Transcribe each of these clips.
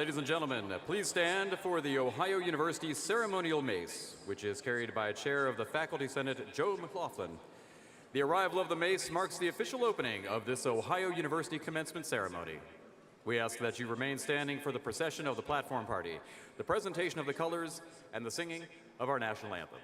Ladies and gentlemen, please stand for the Ohio University Ceremonial Mace, which is carried by Chair of the Faculty Senate, Joe McLaughlin. The arrival of the mace marks the official opening of this Ohio University commencement ceremony. We ask that you remain standing for the procession of the platform party, the presentation of the colors, and the singing of our national anthem.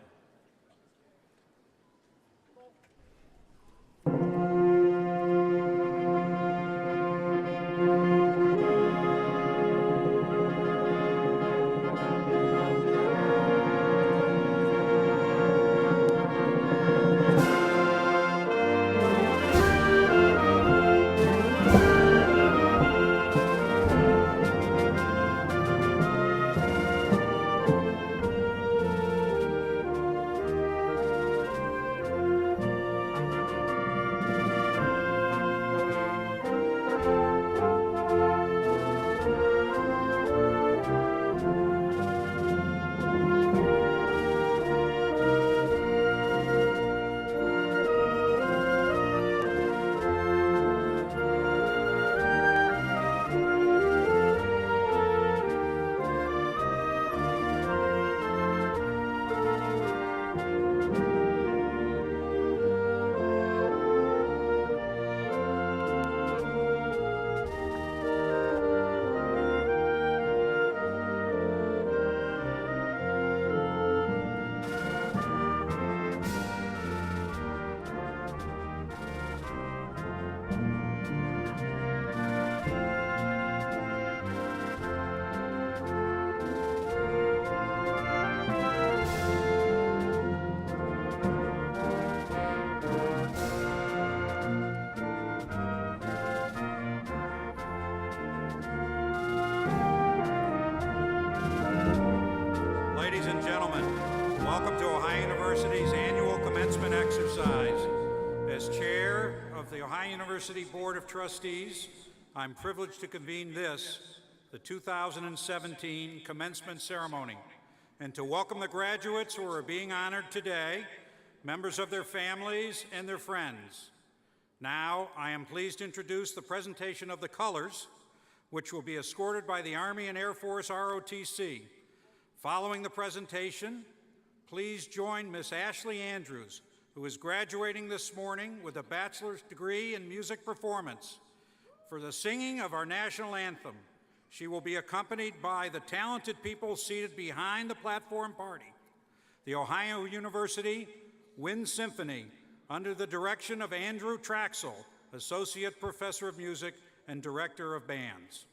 Ladies and gentlemen, welcome to Ohio University's annual commencement exercise. As chair of the Ohio University Board of Trustees, I'm privileged to convene this, the 2017 commencement ceremony, and to welcome the graduates who are being honored today, members of their families, and their friends. Now, I am pleased to introduce the presentation of the colors, which will be escorted by the Army and Air Force ROTC. Following the presentation, please join Miss Ashley Andrews, who is graduating this morning with a bachelor's degree in music performance, for the singing of our national anthem. She will be accompanied by the talented people seated behind the platform party, the Ohio University Wind Symphony, under the direction of Andrew Traxel, Associate Professor of Music and Director of Bands.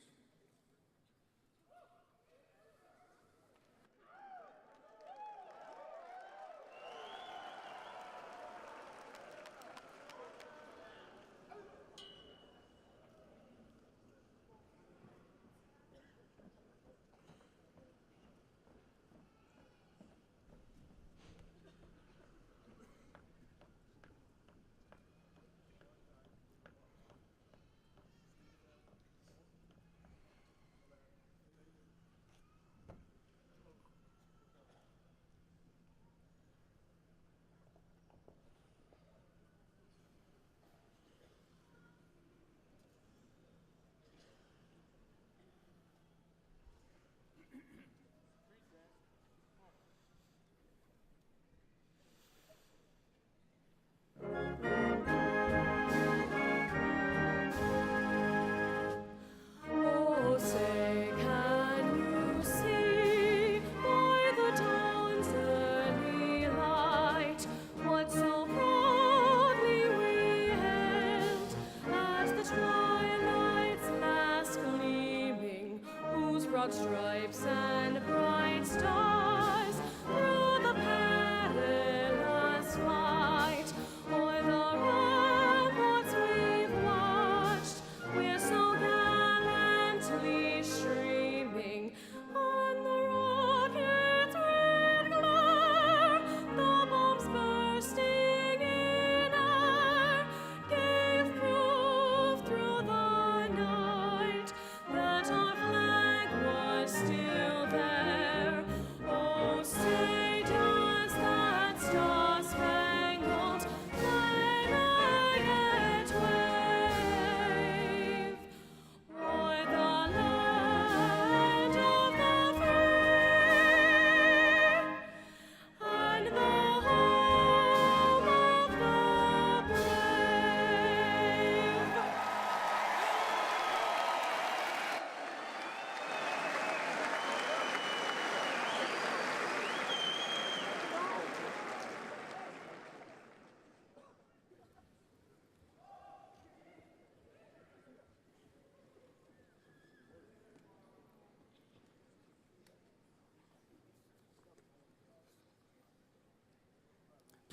Stripes and bright stars through the perilous fight, o'er the ramparts we've watched, we're so gallantly streaming on the rocket's red glare. The bombs bursting in air gave proof through the night that our flag was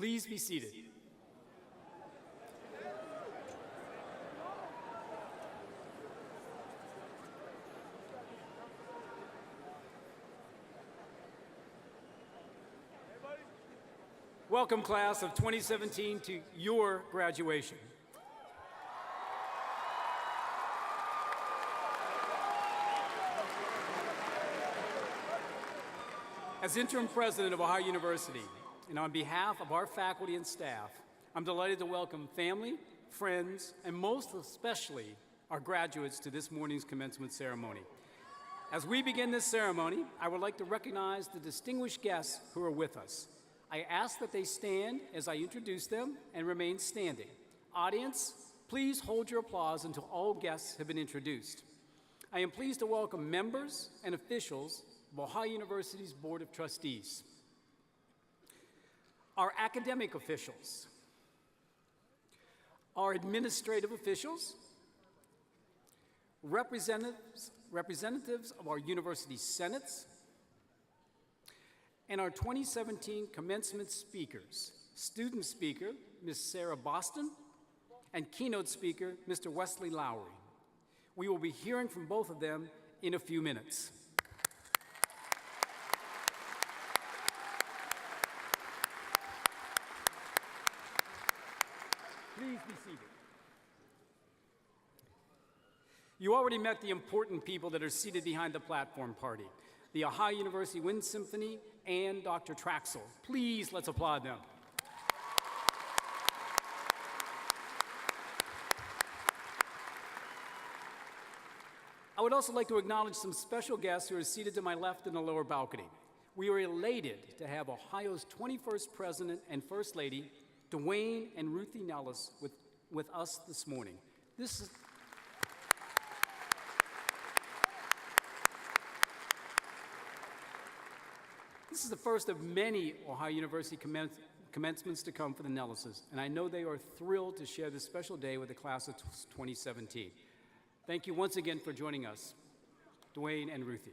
Please be seated. Welcome, class of 2017, to your graduation. As interim president of Ohio University, and on behalf of our faculty and staff, I'm delighted to welcome family, friends, and most especially our graduates to this morning's commencement ceremony. As we begin this ceremony, I would like to recognize the distinguished guests who are with us. I ask that they stand as I introduce them and remain standing. Audience, please hold your applause until all guests have been introduced. I am pleased to welcome members and officials of Ohio University's Board of Trustees, our academic officials, our administrative officials, representatives of our university senates, and our 2017 commencement speakers, student speaker, Ms. Sarah Boston, and keynote speaker, Mr. Wesley Lowry. We will be hearing from both of them in a few minutes. Please be seated. You already met the important people that are seated behind the platform party, the Ohio University Wind Symphony and Dr. Traxel. Please, let's applaud them. I would also like to acknowledge some special guests who are seated to my left in the lower balcony. We are elated to have Ohio's 21st President and First Lady, Dwayne and Ruthie Nellis, with us this morning. This is the first of many Ohio University commencements to come for the Nellises, and I know they are thrilled to share this special day with the class of 2017. Thank you once again for joining us, Dwayne and Ruthie.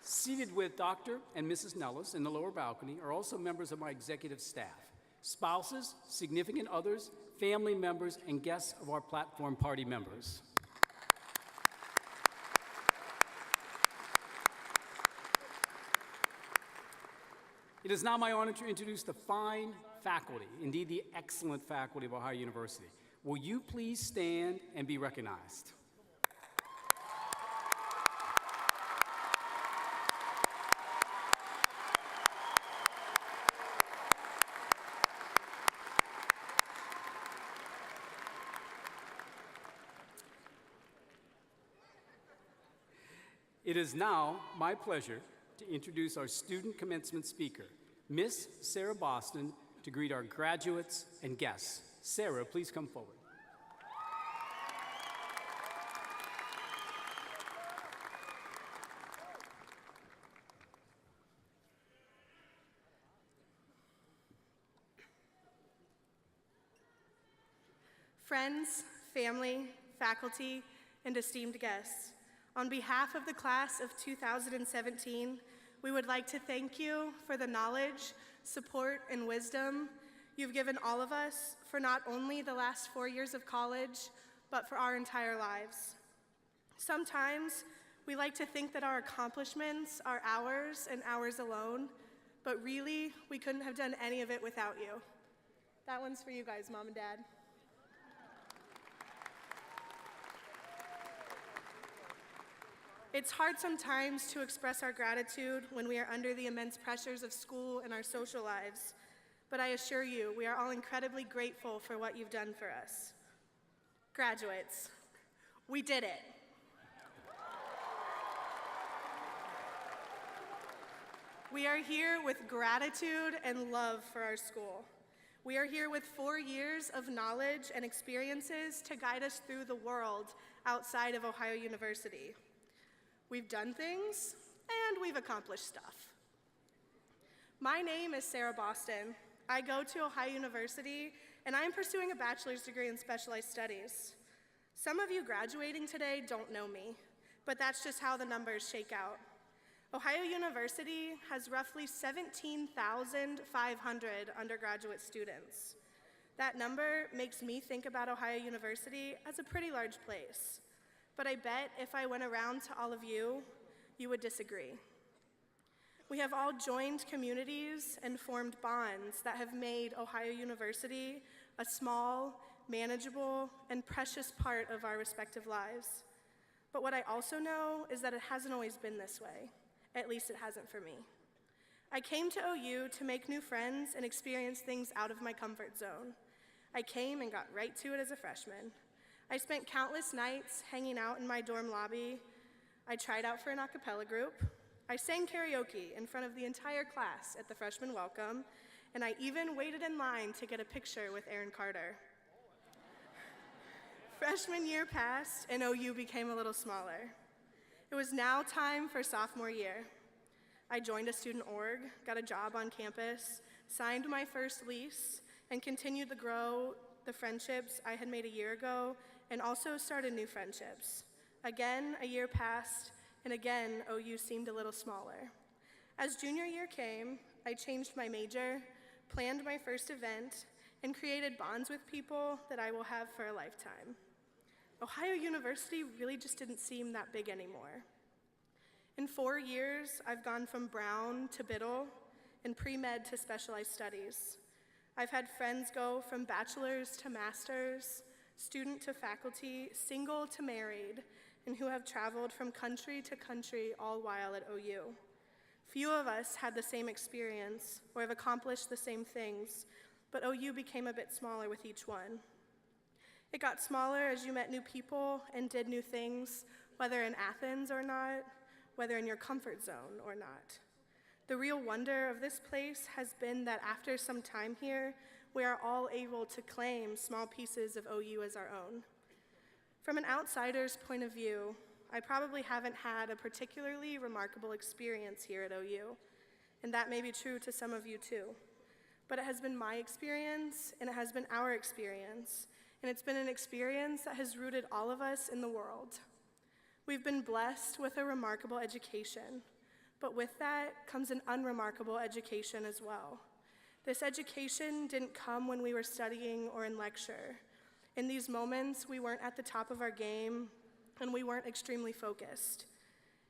Seated with Dr. and Mrs. Nellis in the lower balcony are also members of my executive staff, spouses, significant others, family members, and guests of our platform party members. It is now my honor to introduce the fine faculty, indeed the excellent faculty of Ohio University. Will you please stand and be recognized? It is now my pleasure to introduce our student commencement speaker, Miss Sarah Boston, to greet our graduates and guests. Sarah, please come forward. Friends, family, faculty, and esteemed guests, on behalf of the class of 2017, we would like to thank you for the knowledge, support, and wisdom you've given all of us for not only the last 4 years of college, but for our entire lives. Sometimes we like to think that our accomplishments are ours and ours alone, but really, we couldn't have done any of it without you. That one's for you guys, Mom and Dad. It's hard sometimes to express our gratitude when we are under the immense pressures of school and our social lives, but I assure you, we are all incredibly grateful for what you've done for us. Graduates, we did it. We are here with gratitude and love for our school. We are here with 4 years of knowledge and experiences to guide us through the world outside of Ohio University. We've done things, and we've accomplished stuff. My name is Sarah Boston. I go to Ohio University, and I am pursuing a bachelor's degree in specialized studies. Some of you graduating today don't know me, but that's just how the numbers shake out. Ohio University has roughly 17,500 undergraduate students. That number makes me think about Ohio University as a pretty large place. But I bet if I went around to all of you, you would disagree. We have all joined communities and formed bonds that have made Ohio University a small, manageable, and precious part of our respective lives. But what I also know is that it hasn't always been this way. At least it hasn't for me. I came to OU to make new friends and experience things out of my comfort zone. I came and got right to it as a freshman. I spent countless nights hanging out in my dorm lobby. I tried out for an a cappella group. I sang karaoke in front of the entire class at the freshman welcome, and I even waited in line to get a picture with Aaron Carter. Freshman year passed, and OU became a little smaller. It was now time for sophomore year. I joined a student org, got a job on campus, signed my first lease, and continued to grow the friendships I had made a year ago, and also started new friendships. Again, a year passed, and again, OU seemed a little smaller. As junior year came, I changed my major, planned my first event, and created bonds with people that I will have for a lifetime. Ohio University really just didn't seem that big anymore. In 4 years, I've gone from Brown to Biddle, and pre-med to specialized studies. I've had friends go from bachelor's to master's, student to faculty, single to married, and who have traveled from country to country all while at OU. Few of us had the same experience or have accomplished the same things, but OU became a bit smaller with each one. It got smaller as you met new people and did new things, whether in Athens or not, whether in your comfort zone or not. The real wonder of this place has been that after some time here, we are all able to claim small pieces of OU as our own. From an outsider's point of view, I probably haven't had a particularly remarkable experience here at OU, and that may be true to some of you too. But it has been my experience, and it has been our experience, and it's been an experience that has rooted all of us in the world. We've been blessed with a remarkable education, but with that comes an unremarkable education as well. This education didn't come when we were studying or in lecture. In these moments, we weren't at the top of our game, and we weren't extremely focused.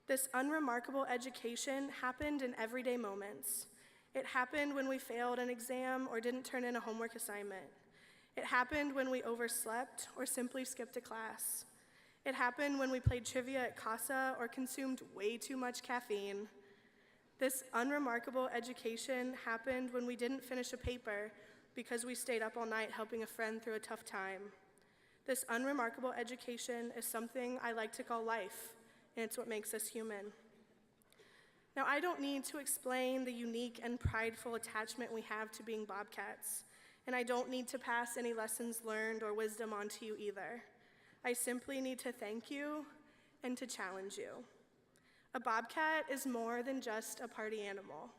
This unremarkable education happened in everyday moments. It happened when we failed an exam or didn't turn in a homework assignment. It happened when we overslept or simply skipped a class. It happened when we played trivia at CASA or consumed way too much caffeine. This unremarkable education happened when we didn't finish a paper because we stayed up all night helping a friend through a tough time. This unremarkable education is something I like to call life, and it's what makes us human. Now, I don't need to explain the unique and prideful attachment we have to being Bobcats, and I don't need to pass any lessons learned or wisdom on to you either. I simply need to thank you and to challenge you. A Bobcat is more than just a party animal.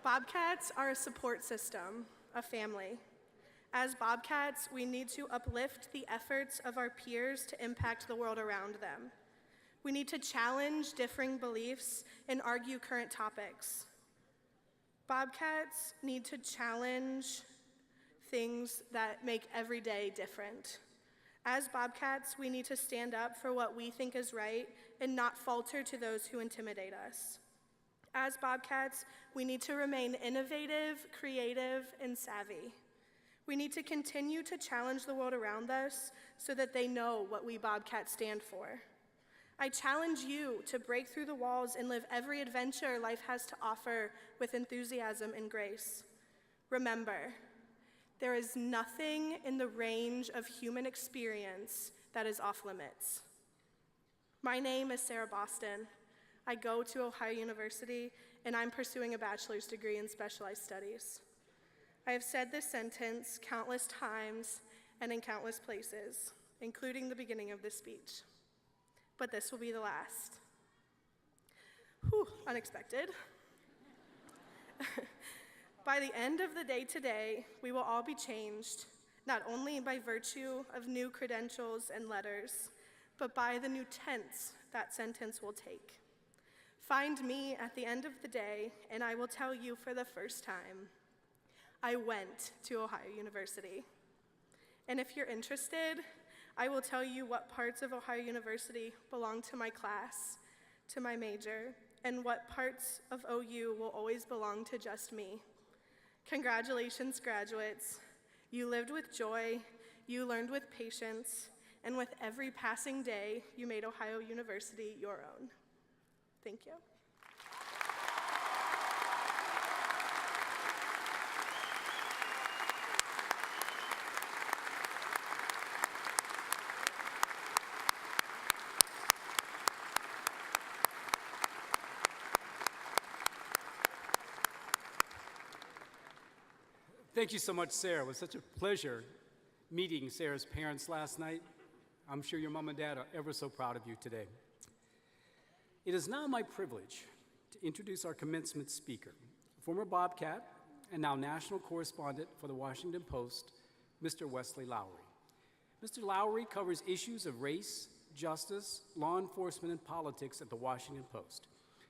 Bobcats are a support system, a family. As Bobcats, we need to uplift the efforts of our peers to impact the world around them. We need to challenge differing beliefs and argue current topics. Bobcats need to challenge things that make every day different. As Bobcats, we need to stand up for what we think is right and not falter to those who intimidate us. As Bobcats, we need to remain innovative, creative, and savvy. We need to continue to challenge the world around us so that they know what we Bobcats stand for. I challenge you to break through the walls and live every adventure life has to offer with enthusiasm and grace. Remember, there is nothing in the range of human experience that is off limits. My name is Sarah Boston. I go to Ohio University, and I'm pursuing a bachelor's degree in specialized studies. I have said this sentence countless times and in countless places, including the beginning of this speech. But this will be the last. Whew, unexpected. By the end of the day today, we will all be changed, not only by virtue of new credentials and letters, but by the new tense that sentence will take. Find me at the end of the day, and I will tell you for the first time, I went to Ohio University. And if you're interested, I will tell you what parts of Ohio University belong to my class, to my major, and what parts of OU will always belong to just me. Congratulations, graduates. You lived with joy, you learned with patience, and with every passing day, you made Ohio University your own. Thank you. Thank you so much, Sarah. It was such a pleasure meeting Sarah's parents last night. I'm sure your mom and dad are ever so proud of you today. It is now my privilege to introduce our commencement speaker, former Bobcat and now national correspondent for the Washington Post, Mr. Wesley Lowery. Mr. Lowery covers issues of race, justice, law enforcement, and politics at the Washington Post.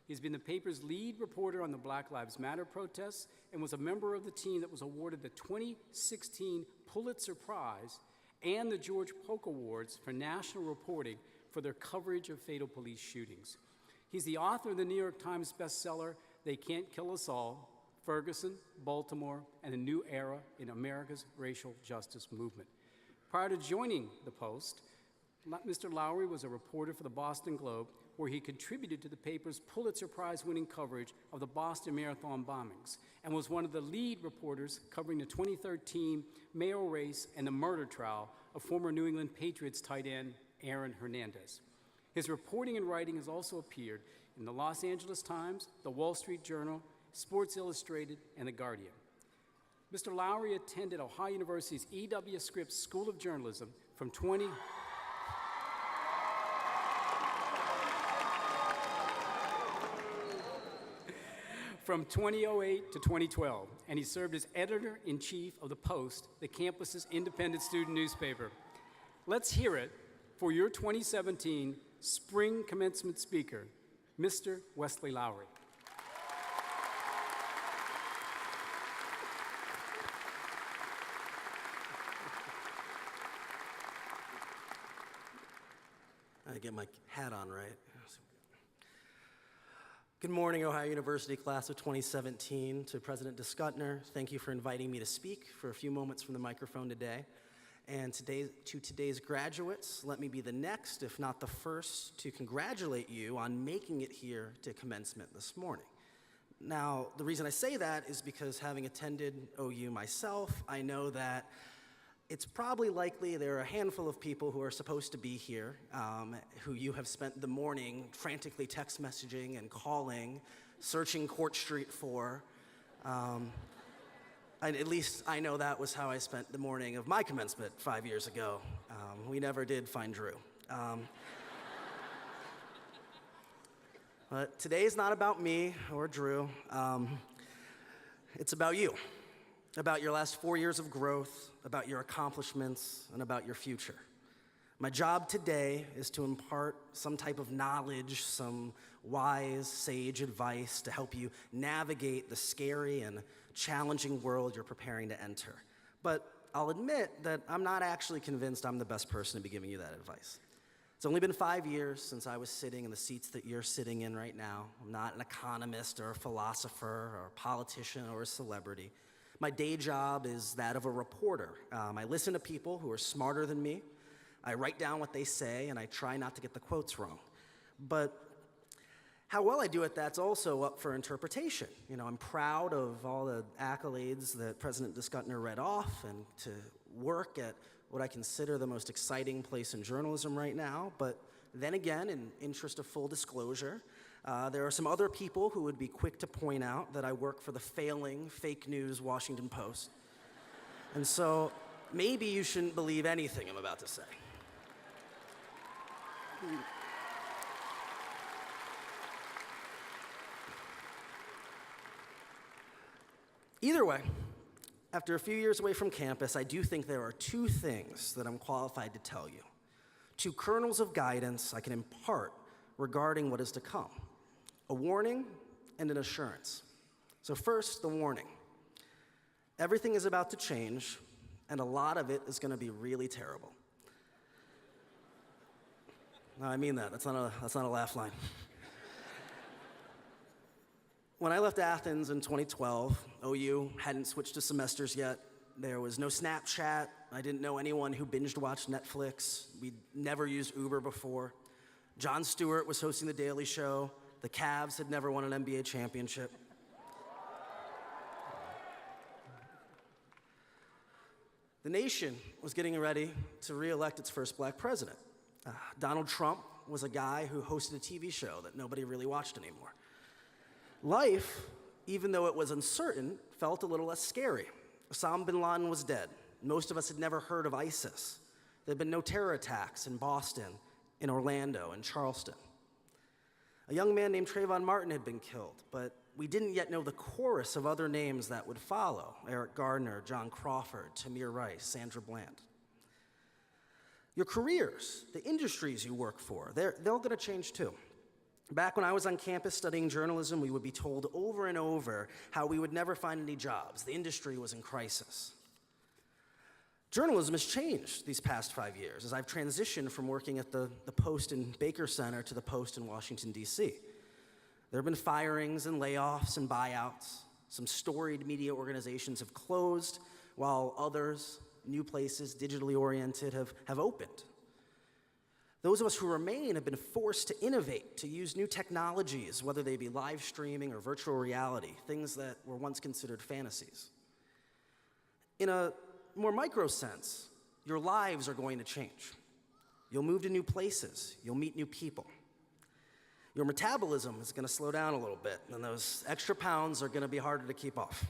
He's been the paper's lead reporter on the Black Lives Matter protests and was a member of the team that was awarded the 2016 Pulitzer Prize and the George Polk Awards for national reporting for their coverage of fatal police shootings. He's the author of the New York Times bestseller, They Can't Kill Us All, Ferguson, Baltimore, and a New Era in America's Racial Justice Movement. Prior to joining the Post, Mr. Lowery was a reporter for the Boston Globe, where he contributed to the paper's Pulitzer Prize-winning coverage of the Boston Marathon bombings and was one of the lead reporters covering the 2013 mayoral race and the murder trial of former New England Patriots tight end Aaron Hernandez. His reporting and writing has also appeared in the Los Angeles Times, the Wall Street Journal, Sports Illustrated, and The Guardian. Mr. Lowery attended Ohio University's E.W. Scripps School of Journalism from 2008 to 2012, and he served as editor-in-chief of the Post, the campus's independent student newspaper. Let's hear it for your 2017 Spring Commencement speaker, Mr. Wesley Lowery. I get my hat on right. Good morning, Ohio University class of 2017. To President DeScutner, thank you for inviting me to speak for a few moments from the microphone today. And to today's graduates, let me be the next, if not the first, to congratulate you on making it here to commencement this morning. Now, the reason I say that is because having attended OU myself, I know that it's probably likely there are a handful of people who are supposed to be here, who you have spent the morning frantically text messaging and calling, searching Court Street for. At least I know that was how I spent the morning of my commencement 5 years ago. We never did find Drew. But today is not about me or Drew. It's about you. About your last 4 years of growth, about your accomplishments, and about your future. My job today is to impart some type of knowledge, some wise, sage advice to help you navigate the scary and challenging world you're preparing to enter. But I'll admit that I'm not actually convinced I'm the best person to be giving you that advice. It's only been 5 years since I was sitting in the seats that you're sitting in right now. I'm not an economist or a philosopher or a politician or a celebrity. My day job is that of a reporter. I listen to people who are smarter than me. I write down what they say, and I try not to get the quotes wrong. But how well I do it, that's also up for interpretation. You know, I'm proud of all the accolades that President DeScutner read off, and to work at what I consider the most exciting place in journalism right now. But then again, in interest of full disclosure, there are some other people who would be quick to point out that I work for the failing fake news Washington Post. And so maybe you shouldn't believe anything I'm about to say. Either way, After a few years away from campus, I do think there are two things that I'm qualified to tell you. Two kernels of guidance I can impart regarding what is to come. A warning and an assurance. So first, the warning. Everything is about to change, and a lot of it is going to be really terrible. No, I mean that. That's not a laugh line. When I left Athens in 2012, OU hadn't switched to semesters yet. There was no Snapchat. I didn't know anyone who binged watched Netflix. We'd never used Uber before. Jon Stewart was hosting The Daily Show. The Cavs had never won an NBA championship. The nation was getting ready to re-elect its first black president. Donald Trump was a guy who hosted a TV show that nobody really watched anymore. Life, even though it was uncertain, felt a little less scary. Osama bin Laden was dead. Most of us had never heard of ISIS. There had been no terror attacks in Boston, in Orlando, in Charleston. A young man named Trayvon Martin had been killed, but we didn't yet know the chorus of other names that would follow: Eric Gardner, John Crawford, Tamir Rice, Sandra Bland. Your careers, the industries you work for, they're going to change too. Back when I was on campus studying journalism, we would be told over and over how we would never find any jobs. The industry was in crisis. Journalism has changed these past 5 years as I've transitioned from working at the Post in Baker Center to the Post in Washington, D.C. There have been firings and layoffs and buyouts. Some storied media organizations have closed, while others, new places, digitally oriented, have opened. Those of us who remain have been forced to innovate, to use new technologies, whether they be live streaming or virtual reality, things that were once considered fantasies. In a more micro sense, your lives are going to change. You'll move to new places. You'll meet new people. Your metabolism is going to slow down a little bit, and those extra pounds are going to be harder to keep off.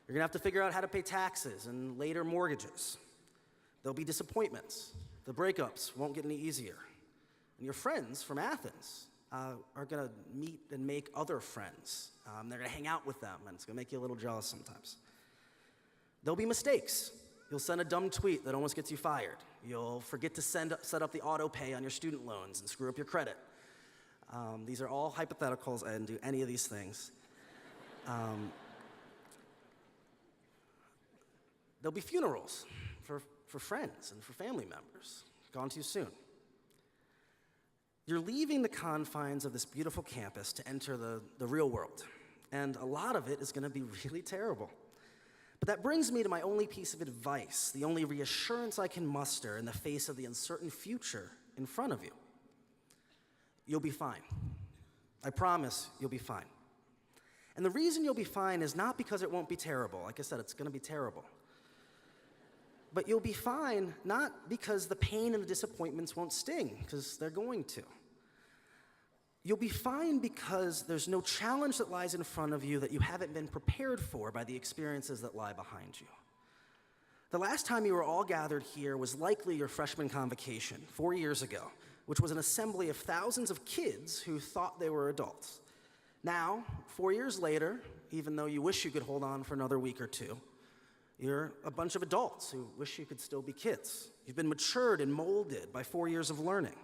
You're going to have to figure out how to pay taxes and later mortgages. There'll be disappointments. The breakups won't get any easier. And your friends from Athens are going to meet and make other friends. They're going to hang out with them, and it's going to make you a little jealous sometimes. There'll be mistakes. You'll send a dumb tweet that almost gets you fired. You'll forget to set up the auto pay on your student loans and screw up your credit. These are all hypotheticals. I didn't do any of these things. There'll be funerals for friends and for family members, gone too soon. You're leaving the confines of this beautiful campus to enter the real world, and a lot of it is going to be really terrible. But that brings me to my only piece of advice, the only reassurance I can muster in the face of the uncertain future in front of you. You'll be fine. I promise you'll be fine. And the reason you'll be fine is not because it won't be terrible. Like I said, it's going to be terrible. But you'll be fine not because the pain and the disappointments won't sting, because they're going to. You'll be fine because there's no challenge that lies in front of you that you haven't been prepared for by the experiences that lie behind you. The last time you were all gathered here was likely your freshman convocation 4 years ago, which was an assembly of thousands of kids who thought they were adults. Now, 4 years later, even though you wish you could hold on for another week or two, you're a bunch of adults who wish you could still be kids. You've been matured and molded by 4 years of learning.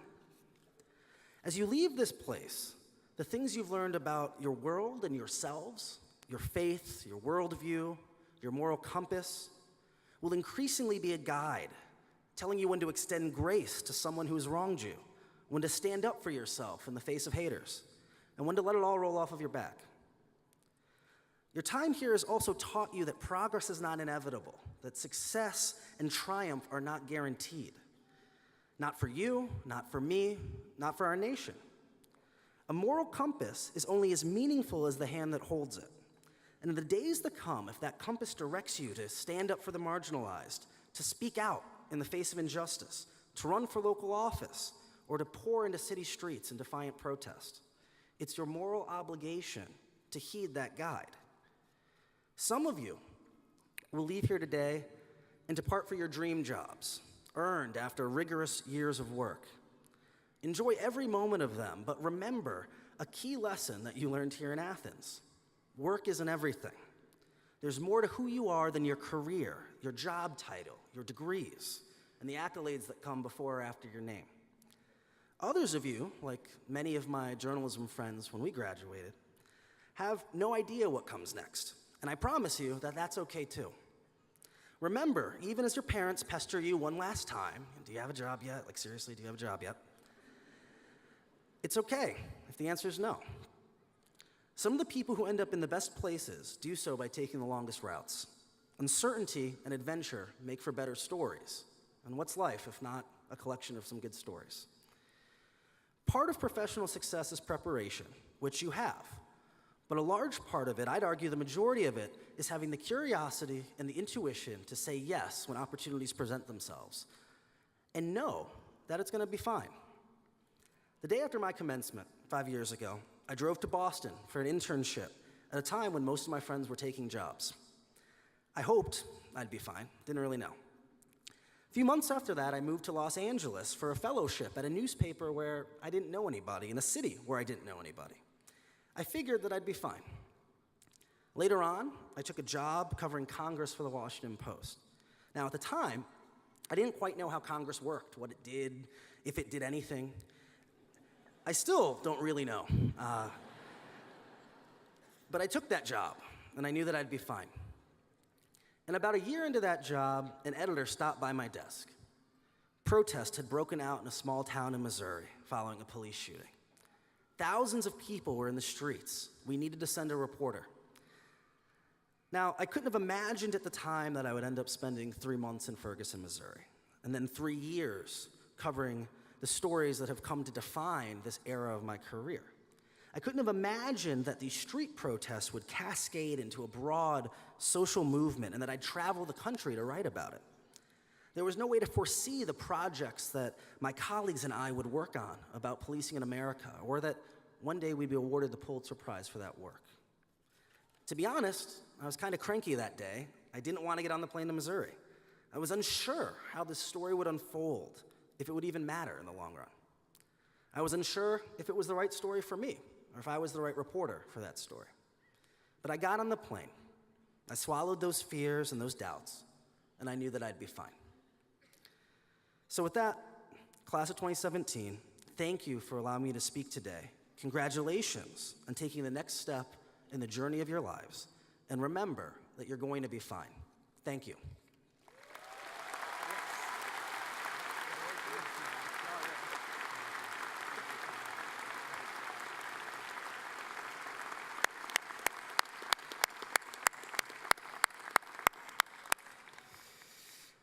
As you leave this place, the things you've learned about your world and yourselves, your faith, your worldview, your moral compass, will increasingly be a guide, telling you when to extend grace to someone who has wronged you, when to stand up for yourself in the face of haters, and when to let it all roll off of your back. Your time here has also taught you that progress is not inevitable, that success and triumph are not guaranteed. Not for you, not for me, not for our nation. A moral compass is only as meaningful as the hand that holds it. And in the days to come, if that compass directs you to stand up for the marginalized, to speak out in the face of injustice, to run for local office, or to pour into city streets in defiant protest, it's your moral obligation to heed that guide. Some of you will leave here today and depart for your dream jobs, earned after rigorous years of work. Enjoy every moment of them, but remember a key lesson that you learned here in Athens. Work isn't everything. There's more to who you are than your career, your job title, your degrees, and the accolades that come before or after your name. Others of you, like many of my journalism friends when we graduated, have no idea what comes next, and I promise you that that's okay too. Remember, even as your parents pester you one last time, do you have a job yet? Like seriously, do you have a job yet? It's okay if the answer is no. Some of the people who end up in the best places do so by taking the longest routes. Uncertainty and adventure make for better stories. And what's life if not a collection of some good stories? Part of professional success is preparation, which you have. But a large part of it, I'd argue the majority of it, is having the curiosity and the intuition to say yes when opportunities present themselves, and know that it's going to be fine. The day after my commencement, 5 years ago, I drove to Boston for an internship at a time when most of my friends were taking jobs. I hoped I'd be fine, didn't really know. A few months after that, I moved to Los Angeles for a fellowship at a newspaper where I didn't know anybody, in a city where I didn't know anybody. I figured that I'd be fine. Later on, I took a job covering Congress for the Washington Post. Now, at the time, I didn't quite know how Congress worked, what it did, if it did anything. I still don't really know. But I took that job, and I knew that I'd be fine. And about a year into that job, an editor stopped by my desk. Protest had broken out in a small town in Missouri following a police shooting. Thousands of people were in the streets. We needed to send a reporter. Now, I couldn't have imagined at the time that I would end up spending 3 months in Ferguson, Missouri, and then 3 years covering the stories that have come to define this era of my career. I couldn't have imagined that these street protests would cascade into a broad social movement and that I'd travel the country to write about it. There was no way to foresee the projects that my colleagues and I would work on about policing in America, or that one day we'd be awarded the Pulitzer Prize for that work. To be honest, I was kind of cranky that day. I didn't want to get on the plane to Missouri. I was unsure how this story would unfold, if it would even matter in the long run. I was unsure if it was the right story for me, or if I was the right reporter for that story. But I got on the plane. I swallowed those fears and those doubts, and I knew that I'd be fine. So with that, class of 2017, thank you for allowing me to speak today. Congratulations on taking the next step in the journey of your lives, and remember that you're going to be fine. Thank you.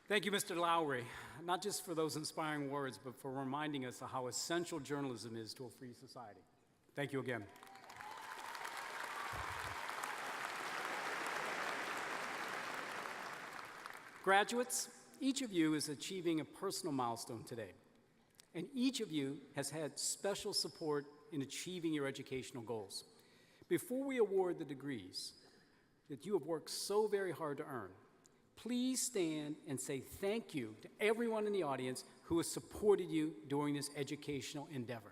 Thank you, Mr. Lowry, not just for those inspiring words, but for reminding us of how essential journalism is to a free society. Thank you again. Graduates, each of you is achieving a personal milestone today, and each of you has had special support in achieving your educational goals. Before we award the degrees that you have worked so very hard to earn, please stand and say thank you to everyone in the audience who has supported you during this educational endeavor.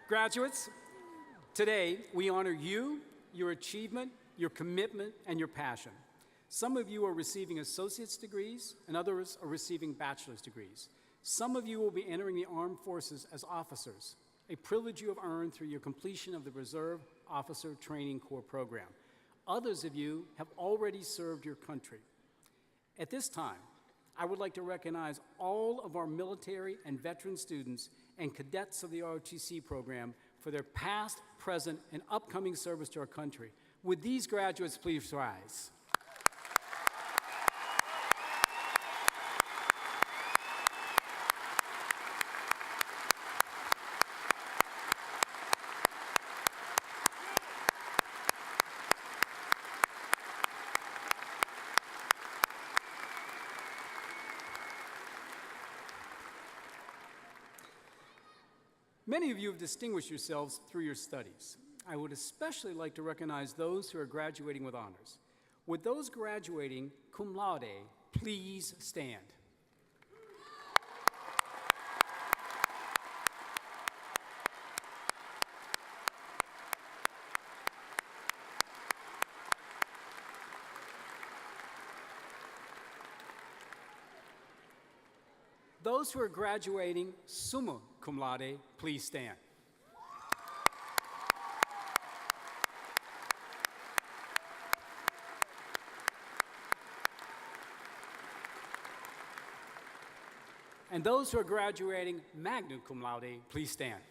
Graduates, today we honor you, your achievement, your commitment, and your passion. Some of you are receiving associate's degrees, and others are receiving bachelor's degrees. Some of you will be entering the armed forces as officers, a privilege you have earned through your completion of the Reserve Officer Training Corps program. Others of you have already served your country. At this time, I would like to recognize all of our military and veteran students and cadets of the ROTC program for their past, present, and upcoming service to our country. Would these graduates please rise? Many of you have distinguished yourselves through your studies. I would especially like to recognize those who are graduating with honors. Would those graduating cum laude please stand? Those who are graduating summa cum laude, please stand. And those who are graduating magna cum laude, please stand.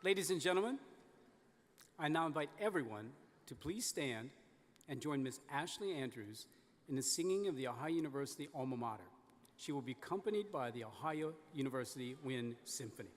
Ladies and gentlemen, I now invite everyone to please stand and join Ms. Ashley Andrews in the singing of the Ohio University alma mater. She will be accompanied by the Ohio University Wind Symphony.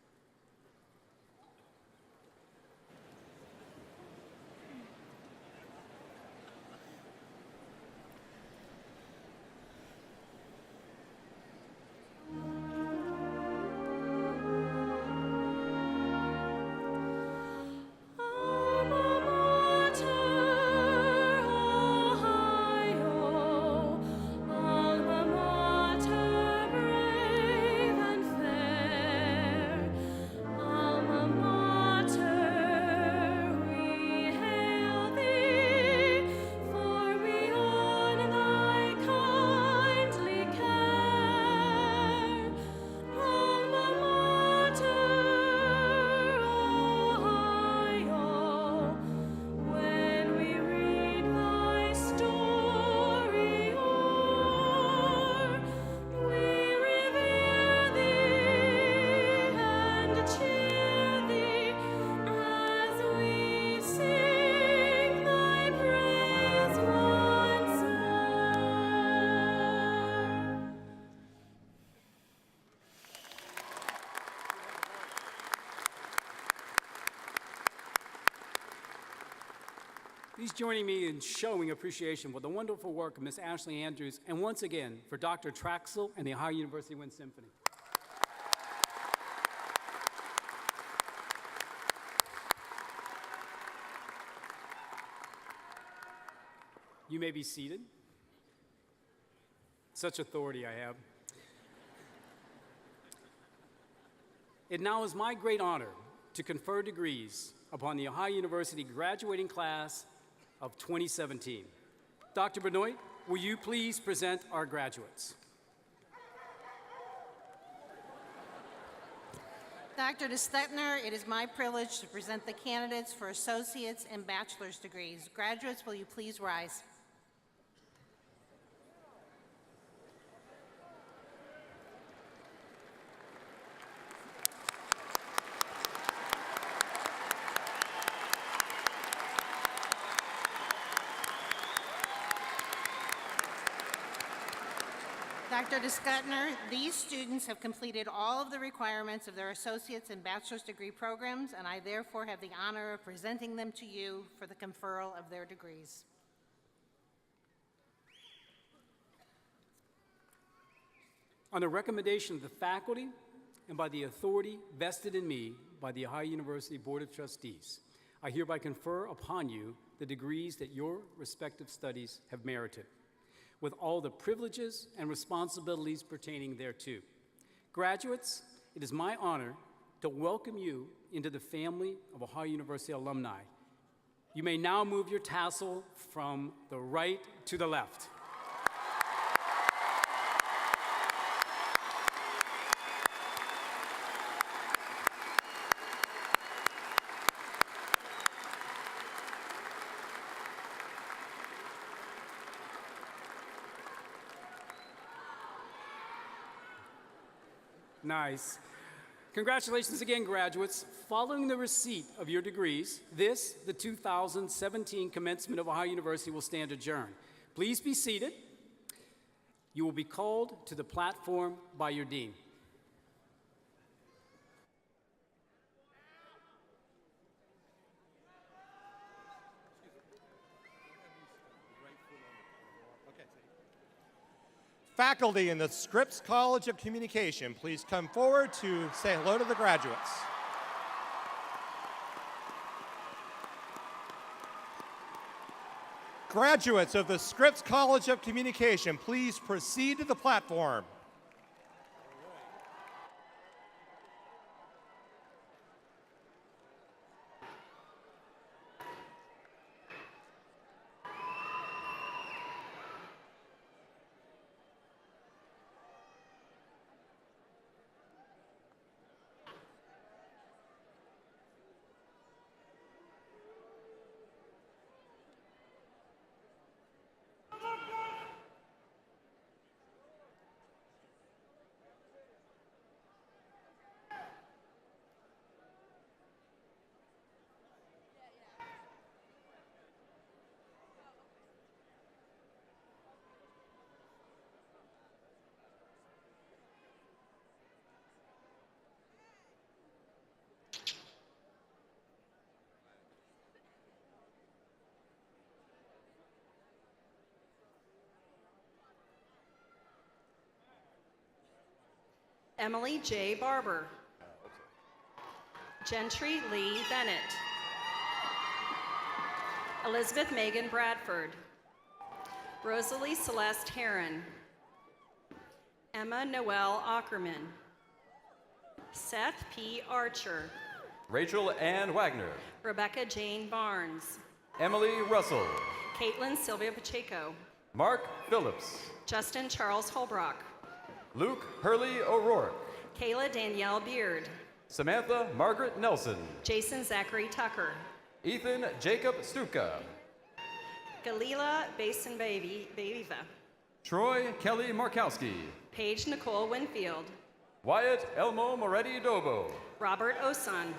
Please join me in showing appreciation for the wonderful work of Ms. Ashley Andrews, and once again for Dr. Traxel and the Ohio University Wind Symphony. You may be seated. Such authority I have. It now is my great honor to confer degrees upon the Ohio University graduating class of 2017. Dr. Benoit, will you please present our graduates? Dr. DeStetner, it is my privilege to present the candidates for associate's and bachelor's degrees. Graduates, will you please rise? Dr. DeStetner, these students have completed all of the requirements of their associate's and bachelor's degree programs, and I therefore have the honor of presenting them to you for the conferral of their degrees. On the recommendation of the faculty and by the authority vested in me by the Ohio University Board of Trustees, I hereby confer upon you the degrees that your respective studies have merited, with all the privileges and responsibilities pertaining thereto. Graduates, it is my honor to welcome you into the family of Ohio University alumni. You may now move your tassel from the right to the left. Nice. Congratulations again, graduates. Following the receipt of your degrees, the 2017 commencement of Ohio University will stand adjourned. Please be seated. You will be called to the platform by your dean. Faculty in the Scripps College of Communication, please come forward to say hello to the graduates. Graduates of the Scripps College of Communication, please proceed to the platform. Emily J. Barber. Gentry Lee Bennett. Elizabeth Megan Bradford. Rosalie Celeste Heron. Emma Noel Ackerman. Seth P. Archer. Rachel Ann Wagner. Rebecca Jane Barnes. Emily Russell. Caitlin Sylvia Pacheco. Mark Phillips. Justin Charles Holbrook. Luke Hurley O'Rourke. Kayla Danielle Beard. Samantha Margaret Nelson. Jason Zachary Tucker. Ethan Jacob Stuka. Galila Basin Baviva. Troy Kelly Markowski. Paige Nicole Winfield. Wyatt Elmo Moretti Dobo. Robert Osun.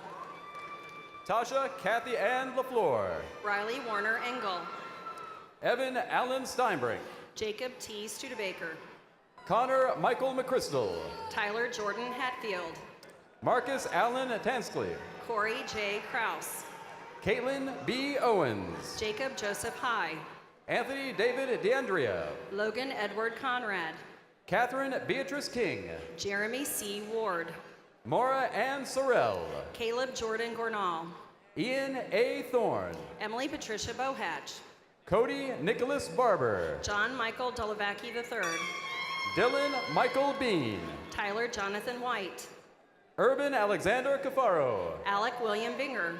Tasha Kathy Ann LaFleur. Riley Warner Engel. Evan Allen Steinbrink. Jacob T. Studebaker. Connor Michael McChrystal. Tyler Jordan Hatfield. Marcus Allen Tansley. Corey J. Kraus. Caitlin B. Owens. Jacob Joseph High. Anthony David DeAndrea. Logan Edward Conrad. Catherine Beatrice King. Jeremy C. Ward. Maura Ann Sorrell. Caleb Jordan Gornall. Ian A. Thorne. Emily Patricia Bohatch. Cody Nicholas Barber. John Michael Dolovacki III. Dylan Michael Bean. Tyler Jonathan White. Urban Alexander Cafaro. Alec William Binger.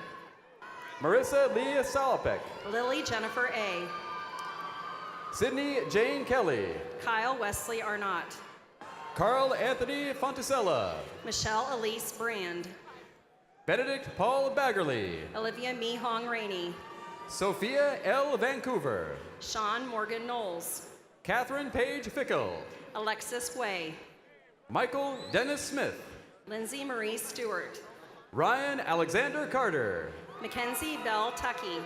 Marissa Leah Salopek. Lily Jennifer A. Sydney Jane Kelly. Kyle Wesley Arnott. Carl Anthony Fonticella. Michelle Elise Brand. Benedict Paul Baggerly. Olivia Mi Hong Rainey. Sophia L. Vancouver. Sean Morgan Knowles. Catherine Page Fickle. Alexis Way. Michael Dennis Smith. Lindsay Marie Stewart. Ryan Alexander Carter. Mackenzie Bell Tuckey.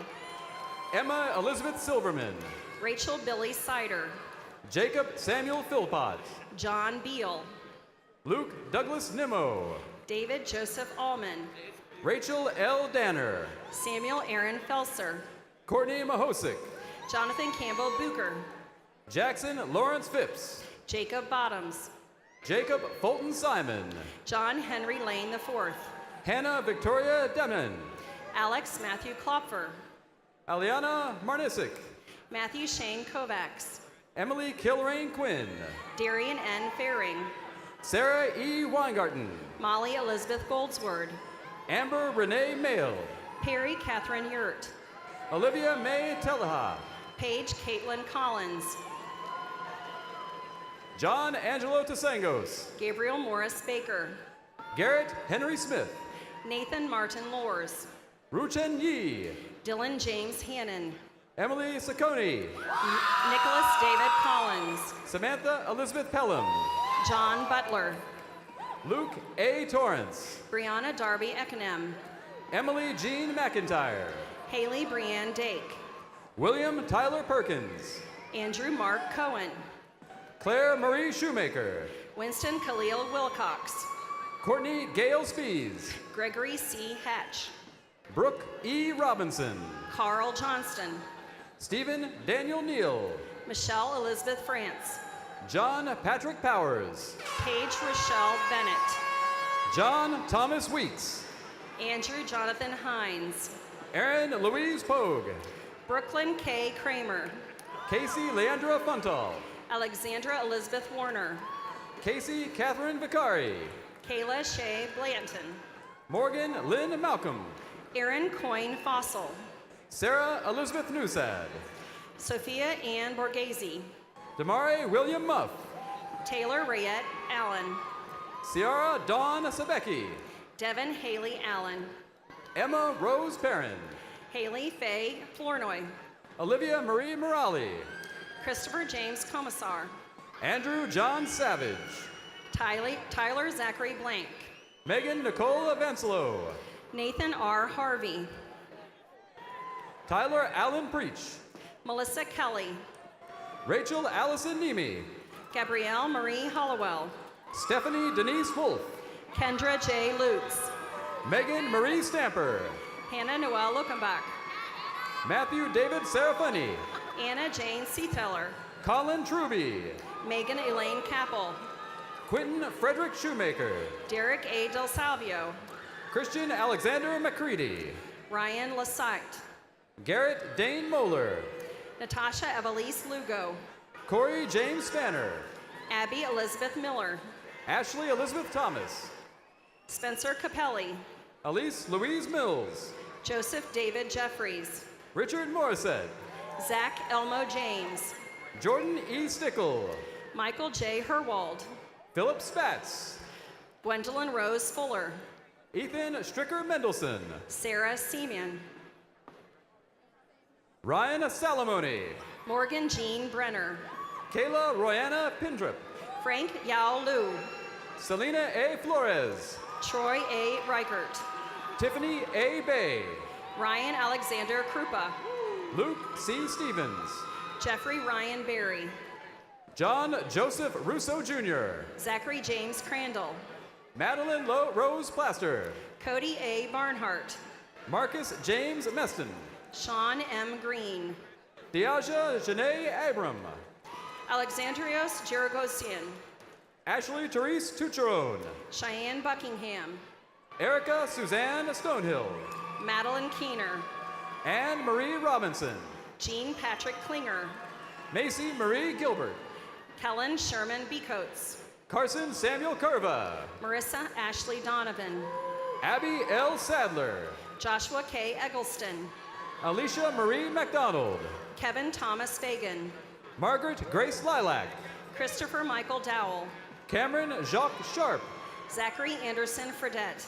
Emma Elizabeth Silverman. Rachel Billy Sider. Jacob Samuel Philpott. John Beal. Luke Douglas Nimmo. David Joseph Allman. Rachel L. Danner. Samuel Aaron Felser. Courtney Mahosick. Jonathan Campbell Booker. Jackson Lawrence Phipps. Jacob Bottoms. Jacob Fulton Simon. John Henry Lane IV. Hannah Victoria Demon. Alex Matthew Klopfer. Aliana Marnisic. Matthew Shane Kovacs. Emily Kilrain Quinn. Darian N. Faring. Sarah E. Weingarten. Molly Elizabeth Goldsword. Amber Renee Mail. Perry Catherine Yurt. Olivia May Teleha. Paige Caitlin Collins. John Angelo Tasangos. Gabriel Morris Baker. Garrett Henry Smith. Nathan Martin Lors. Ruchen Yi. Dylan James Hannon. Emily Saccone. Nicholas David Collins. Samantha Elizabeth Pelham. John Butler. Luke A. Torrance. Brianna Darby Econem. Emily Jean McIntyre. Haley Brianne Dake. William Tyler Perkins. Andrew Mark Cohen. Claire Marie Shoemaker. Winston Khalil Wilcox. Courtney Gale Spees. Gregory C. Hatch. Brooke E. Robinson. Carl Johnston. Stephen Daniel Neal. Michelle Elizabeth France. John Patrick Powers. Paige Rochelle Bennett. John Thomas Weeks. Andrew Jonathan Hines. Erin Louise Pogue. Brooklyn K. Kramer. Casey Leandra Funtal. Alexandra Elizabeth Warner. Casey Catherine Vicari. Kayla Shea Blanton. Morgan Lynn Malcolm. Erin Coyne Fossil. Sarah Elizabeth Newsad. Sophia Ann Borghese. Damari William Muff. Taylor Rayette Allen. Ciara Dawn Sabecki. Devin Haley Allen. Emma Rose Perrin. Haley Faye Flournoy. Olivia Marie Morali. Christopher James Commissar. Andrew John Savage. Tyler Zachary Blank. Megan Nicole Avanselo. Nathan R. Harvey. Tyler Allen Preach. Melissa Kelly. Rachel Allison Nemi. Gabrielle Marie Hollowell. Stephanie Denise Wolf. Kendra J. Lutz. Megan Marie Stamper. Hannah Noel Lukenbach. Matthew David Serafini. Anna Jane Seeteller. Colin Truby. Megan Elaine Capel. Quentin Frederick Shoemaker. Derek A. Del Salvio. Christian Alexander McCready. Ryan Lasite. Garrett Dane Moeller. Natasha Evelise Lugo. Corey James Spanner. Abby Elizabeth Miller. Ashley Elizabeth Thomas. Spencer Capelli. Elise Louise Mills. Joseph David Jeffries. Richard Morissette. Zach Elmo James. Jordan E. Stickle. Michael J. Herwald. Philip Spatz. Gwendolyn Rose Fuller. Ethan Stricker Mendelson. Sarah Seaman. Ryan Salamone. Morgan Jean Brenner. Kayla Royanna Pindrip. Frank Yao Lu. Selena A. Flores. Troy A. Reichert. Tiffany A. Bay. Ryan Alexander Krupa. Luke C. Stevens. Jeffrey Ryan Berry. John Joseph Russo Jr. Zachary James Crandall. Madeline Rose Plaster. Cody A. Barnhart. Marcus James Meston. Sean M. Green. Diaja Janae Abram. Alexandrios Geragosian. Ashley Therese Tucheron. Cheyenne Buckingham. Erica Suzanne Stonehill. Madeline Keener. Anne Marie Robinson. Jean Patrick Klinger. Macy Marie Gilbert. Kellen Sherman Becoats. Carson Samuel Curva. Marissa Ashley Donovan. Abby L. Sadler. Joshua K. Eggleston. Alicia Marie McDonald. Kevin Thomas Fagan. Margaret Grace Lilac. Christopher Michael Dowell. Cameron Jacques Sharp. Zachary Anderson Fredette.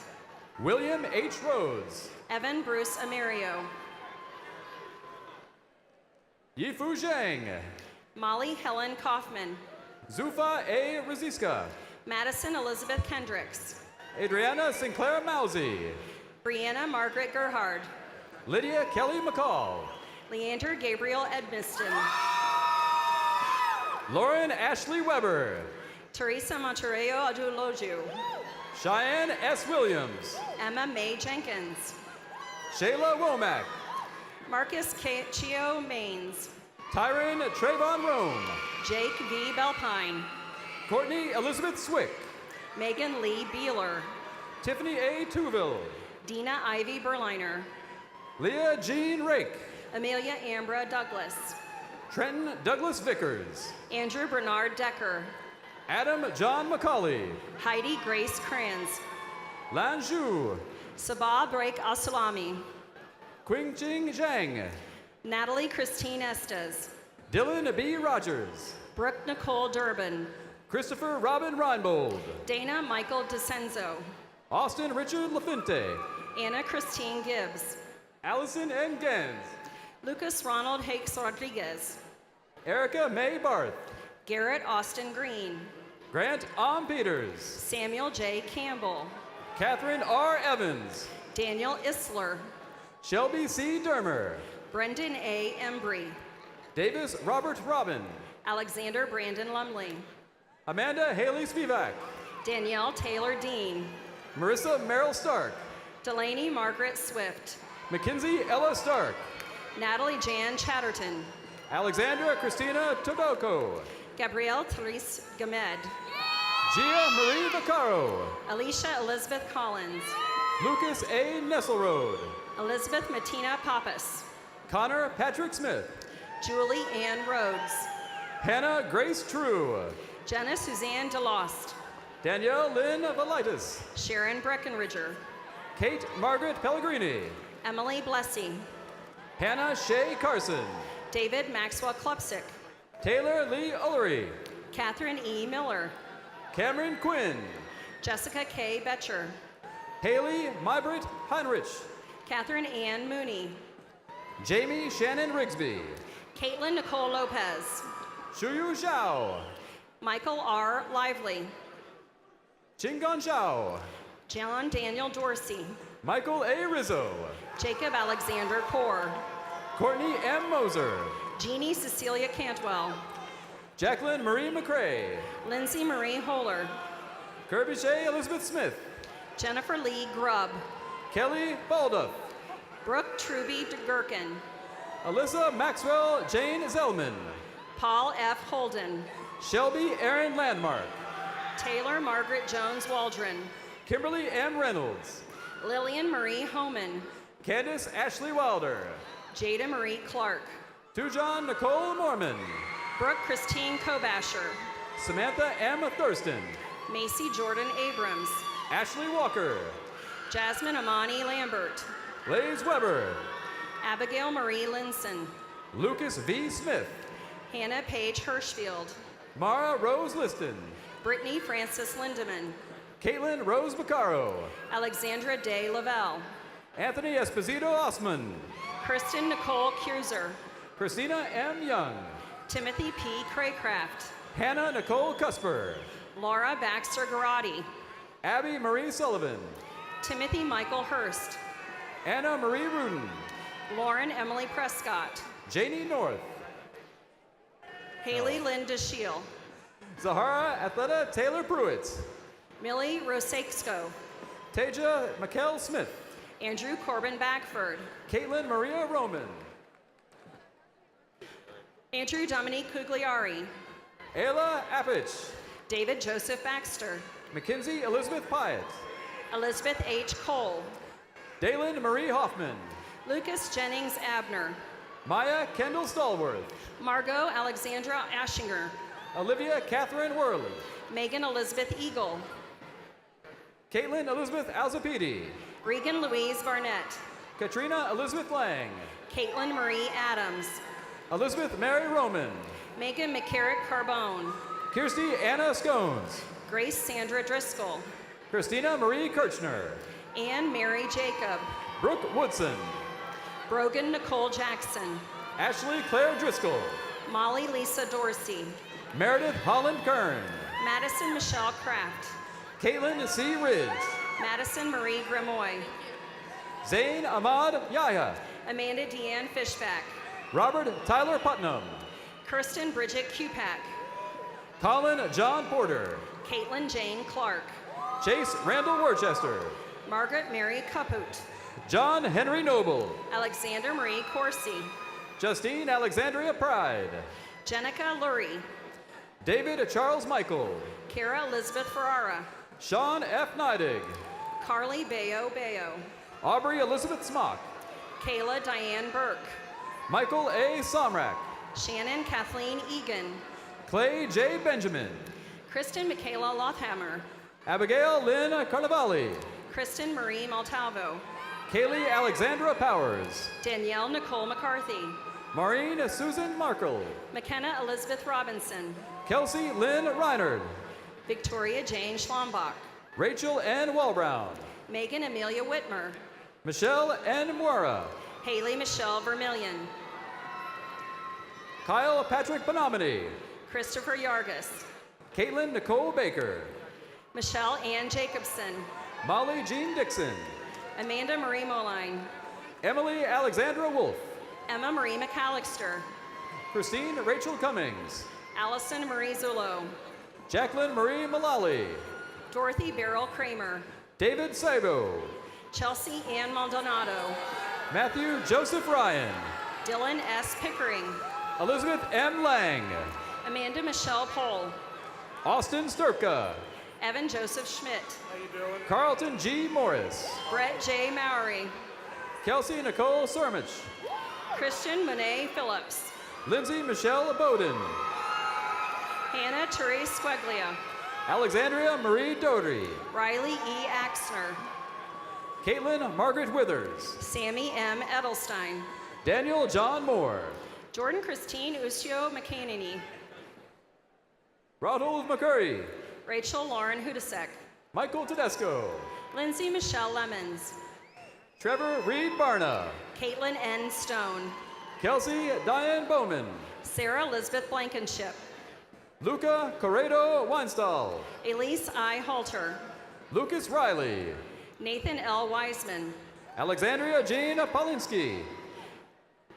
William H. Rhodes. Evan Bruce Amerio. Yifu Zhang. Molly Helen Kaufman. Zufa A. Raziska. Madison Elizabeth Kendricks. Adriana Sinclair Mousy. Brianna Margaret Gerhard. Lydia Kelly McCall. Leander Gabriel Edmiston. Lauren Ashley Weber. Teresa Monterreo Aduloju. Cheyenne S. Williams. Emma Mae Jenkins. Shayla Womack. Marcus Chio Maines. Tyron Trayvon Rome. Jake V. Belpine. Courtney Elizabeth Swick. Megan Lee Beeler. Tiffany A. Tuville. Dina Ivy Berliner. Leah Jean Rake. Amelia Ambra Douglas. Trenton Douglas Vickers. Andrew Bernard Decker. Adam John McCauley. Heidi Grace Kranz. Lan Zhu. Sabah Break Asalami. Qingqing Zhang. Natalie Christine Estes. Dylan B. Rogers. Brooke Nicole Durbin. Christopher Robin Reinbold. Dana Michael DeCenzo. Austin Richard LaFinte. Anna Christine Gibbs. Allison N. Gens. Lucas Ronald Hakes Rodriguez. Erica May Barth. Garrett Austin Green. Grant Om Peters. Samuel J. Campbell. Catherine R. Evans. Daniel Isler. Shelby C. Dermer. Brendan A. Embry. Davis Robert Robin. Alexander Brandon Lumley. Amanda Haley Spivak. Danielle Taylor Dean. Marissa Merrill Stark. Delaney Margaret Swift. Mackenzie Ella Stark. Natalie Jan Chatterton. Alexandra Christina Todoko. Gabrielle Therese Gamed. Gia Marie Vaccaro. Alicia Elizabeth Collins. Lucas A. Nesselrode. Elizabeth Matina Pappas. Connor Patrick Smith. Julie Ann Rhodes. Hannah Grace True. Jenna Suzanne DeLost. Danielle Lynn Velitis. Sharon Breckenridger. Kate Margaret Pellegrini. Emily Blessing. Hannah Shea Carson. David Maxwell Klupsick. Taylor Lee Ullery. Catherine E. Miller. Cameron Quinn. Jessica K. Betcher. Haley Mybrit Heinrich. Catherine Ann Mooney. Jamie Shannon Rigsby. Caitlin Nicole Lopez. Shuyu Zhao. Michael R. Lively. Chingon Zhao. John Daniel Dorsey. Michael A. Rizzo. Jacob Alexander Kaur. Courtney M. Moser. Jeannie Cecilia Cantwell. Jacqueline Marie McCrae. Lindsay Marie Holer. Kirby Shea Elizabeth Smith. Jennifer Lee Grubb. Kelly Balduff. Brooke Truby Gherkin. Alyssa Maxwell Jane Zellman. Paul F. Holden. Shelby Aaron Landmark. Taylor Margaret Jones Waldron. Kimberly M. Reynolds. Lillian Marie Homan. Candace Ashley Wilder. Jada Marie Clark. Tujan Nicole Mormon. Brooke Christine Kobasher. Samantha M. Thurston. Macy Jordan Abrams. Ashley Walker. Jasmine Amani Lambert. Blaze Weber. Abigail Marie Linson. Lucas V. Smith. Hannah Paige Hirschfield. Mara Rose Liston. Brittany Francis Lindeman. Caitlin Rose Vaccaro. Alexandra Day Lavelle. Anthony Esposito Osman. Kristen Nicole Kuser. Christina M. Young. Timothy P. Craycraft. Hannah Nicole Cusper. Laura Baxter Garotti. Abby Marie Sullivan. Timothy Michael Hurst. Anna Marie Rudin. Lauren Emily Prescott. Janie North. Haley Linda Shield. Zahara Athleta Taylor Pruitt. Millie Rosexko. Taja McKell Smith. Andrew Corbin Backford. Caitlin Maria Roman. Andrew Dominique Cugliari. Ayla Appich. David Joseph Baxter. Mackenzie Elizabeth Pyatt. Elizabeth H. Cole. Dalen Marie Hoffman. Lucas Jennings Abner. Maya Kendall Stallworth. Margot Alexandra Ashinger. Olivia Catherine Worley. Megan Elizabeth Eagle. Caitlin Elizabeth Alzapidi. Regan Louise Barnett. Katrina Elizabeth Lang. Caitlin Marie Adams. Elizabeth Mary Roman. Megan McCarrick Carbone. Kirsty Anna Scones. Grace Sandra Driscoll. Christina Marie Kirchner. Anne Mary Jacob. Brooke Woodson. Brogan Nicole Jackson. Ashley Claire Driscoll. Molly Lisa Dorsey. Meredith Holland Kern. Madison Michelle Kraft. Caitlin C. Ridge. Madison Marie Grimoy. Zayn Ahmad Yahya. Amanda Deanne Fishback. Robert Tyler Putnam. Kirsten Bridget Kupak. Colin John Porter. Caitlin Jane Clark. Chase Randall Worcester. Margaret Mary Caput. John Henry Noble. Alexander Marie Corsi. Justine Alexandria Pride. Jenica Lurie. David Charles Michael. Kara Elizabeth Ferrara. Sean F. Neidig. Carly Bayo Bayo. Aubrey Elizabeth Smock. Kayla Diane Burke. Michael A. Somrak. Shannon Kathleen Egan. Clay J. Benjamin. Kristen Michaela Lothhammer. Abigail Lynn Carnavale. Kristen Marie Maltalvo. Kaylee Alexandra Powers. Danielle Nicole McCarthy. Maureen Susan Markle. McKenna Elizabeth Robinson. Kelsey Lynn Reinard. Victoria Jane Schlombach. Rachel N. Walbrown. Megan Amelia Whitmer. Michelle N. Moira. Haley Michelle Vermillion. Kyle Patrick Bonomini. Christopher Yargus. Caitlin Nicole Baker. Michelle Ann Jacobson. Molly Jean Dixon. Amanda Marie Moline. Emily Alexandra Wolf. Emma Marie McAllister. Christine Rachel Cummings. Allison Marie Zullo. Jacqueline Marie Mullally. Dorothy Beryl Kramer. David Sabo. Chelsea Ann Maldonado. Matthew Joseph Ryan. Dylan S. Pickering. Elizabeth M. Lang. Amanda Michelle Pohl. Austin Sturpka. Evan Joseph Schmidt. Carlton G. Morris. Brett J. Mowry. Kelsey Nicole Surmich. Christian Monet Phillips. Lindsay Michelle Bowden. Hannah Therese Squeglia. Alexandria Marie Dodry. Riley E. Axner. Caitlin Margaret Withers. Sammy M. Edelstein. Daniel John Moore. Jordan Christine Usio McCanany. Ronald McCurry. Rachel Lauren Hudasek. Michael Tedesco. Lindsay Michelle Lemons. Trevor Reed Barna. Caitlin N. Stone. Kelsey Diane Bowman. Sarah Elizabeth Blankenship. Luca Corredo Weinstall. Elise I. Halter. Lucas Riley. Nathan L. Wiseman. Alexandria Jean Polinsky.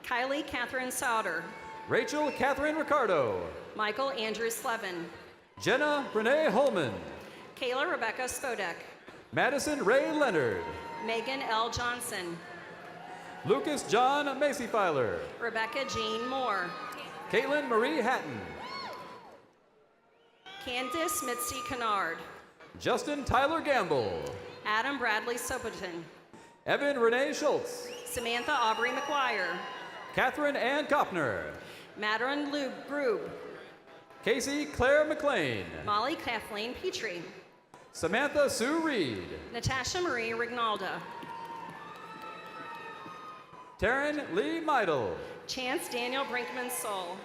Kylie Catherine Sauter. Rachel Catherine Ricardo. Michael Andrew Slevin. Jenna Renee Holman. Kayla Rebecca Spodek. Madison Ray Leonard. Megan L. Johnson. Lucas John Macy Filer. Rebecca Jean Moore. Caitlin Marie Hatton. Candice Mitzi Kennard. Justin Tyler Gamble. Adam Bradley Sopoton. Evan Renee Schultz. Samantha Aubrey McGuire. Catherine Ann Kopner. Madeline Grube. Casey Claire McLean. Molly Kathleen Petrie. Samantha Sue Reed. Natasha Marie Rignalda. Taryn Lee Meidel. Chance Daniel Brinkman Soul.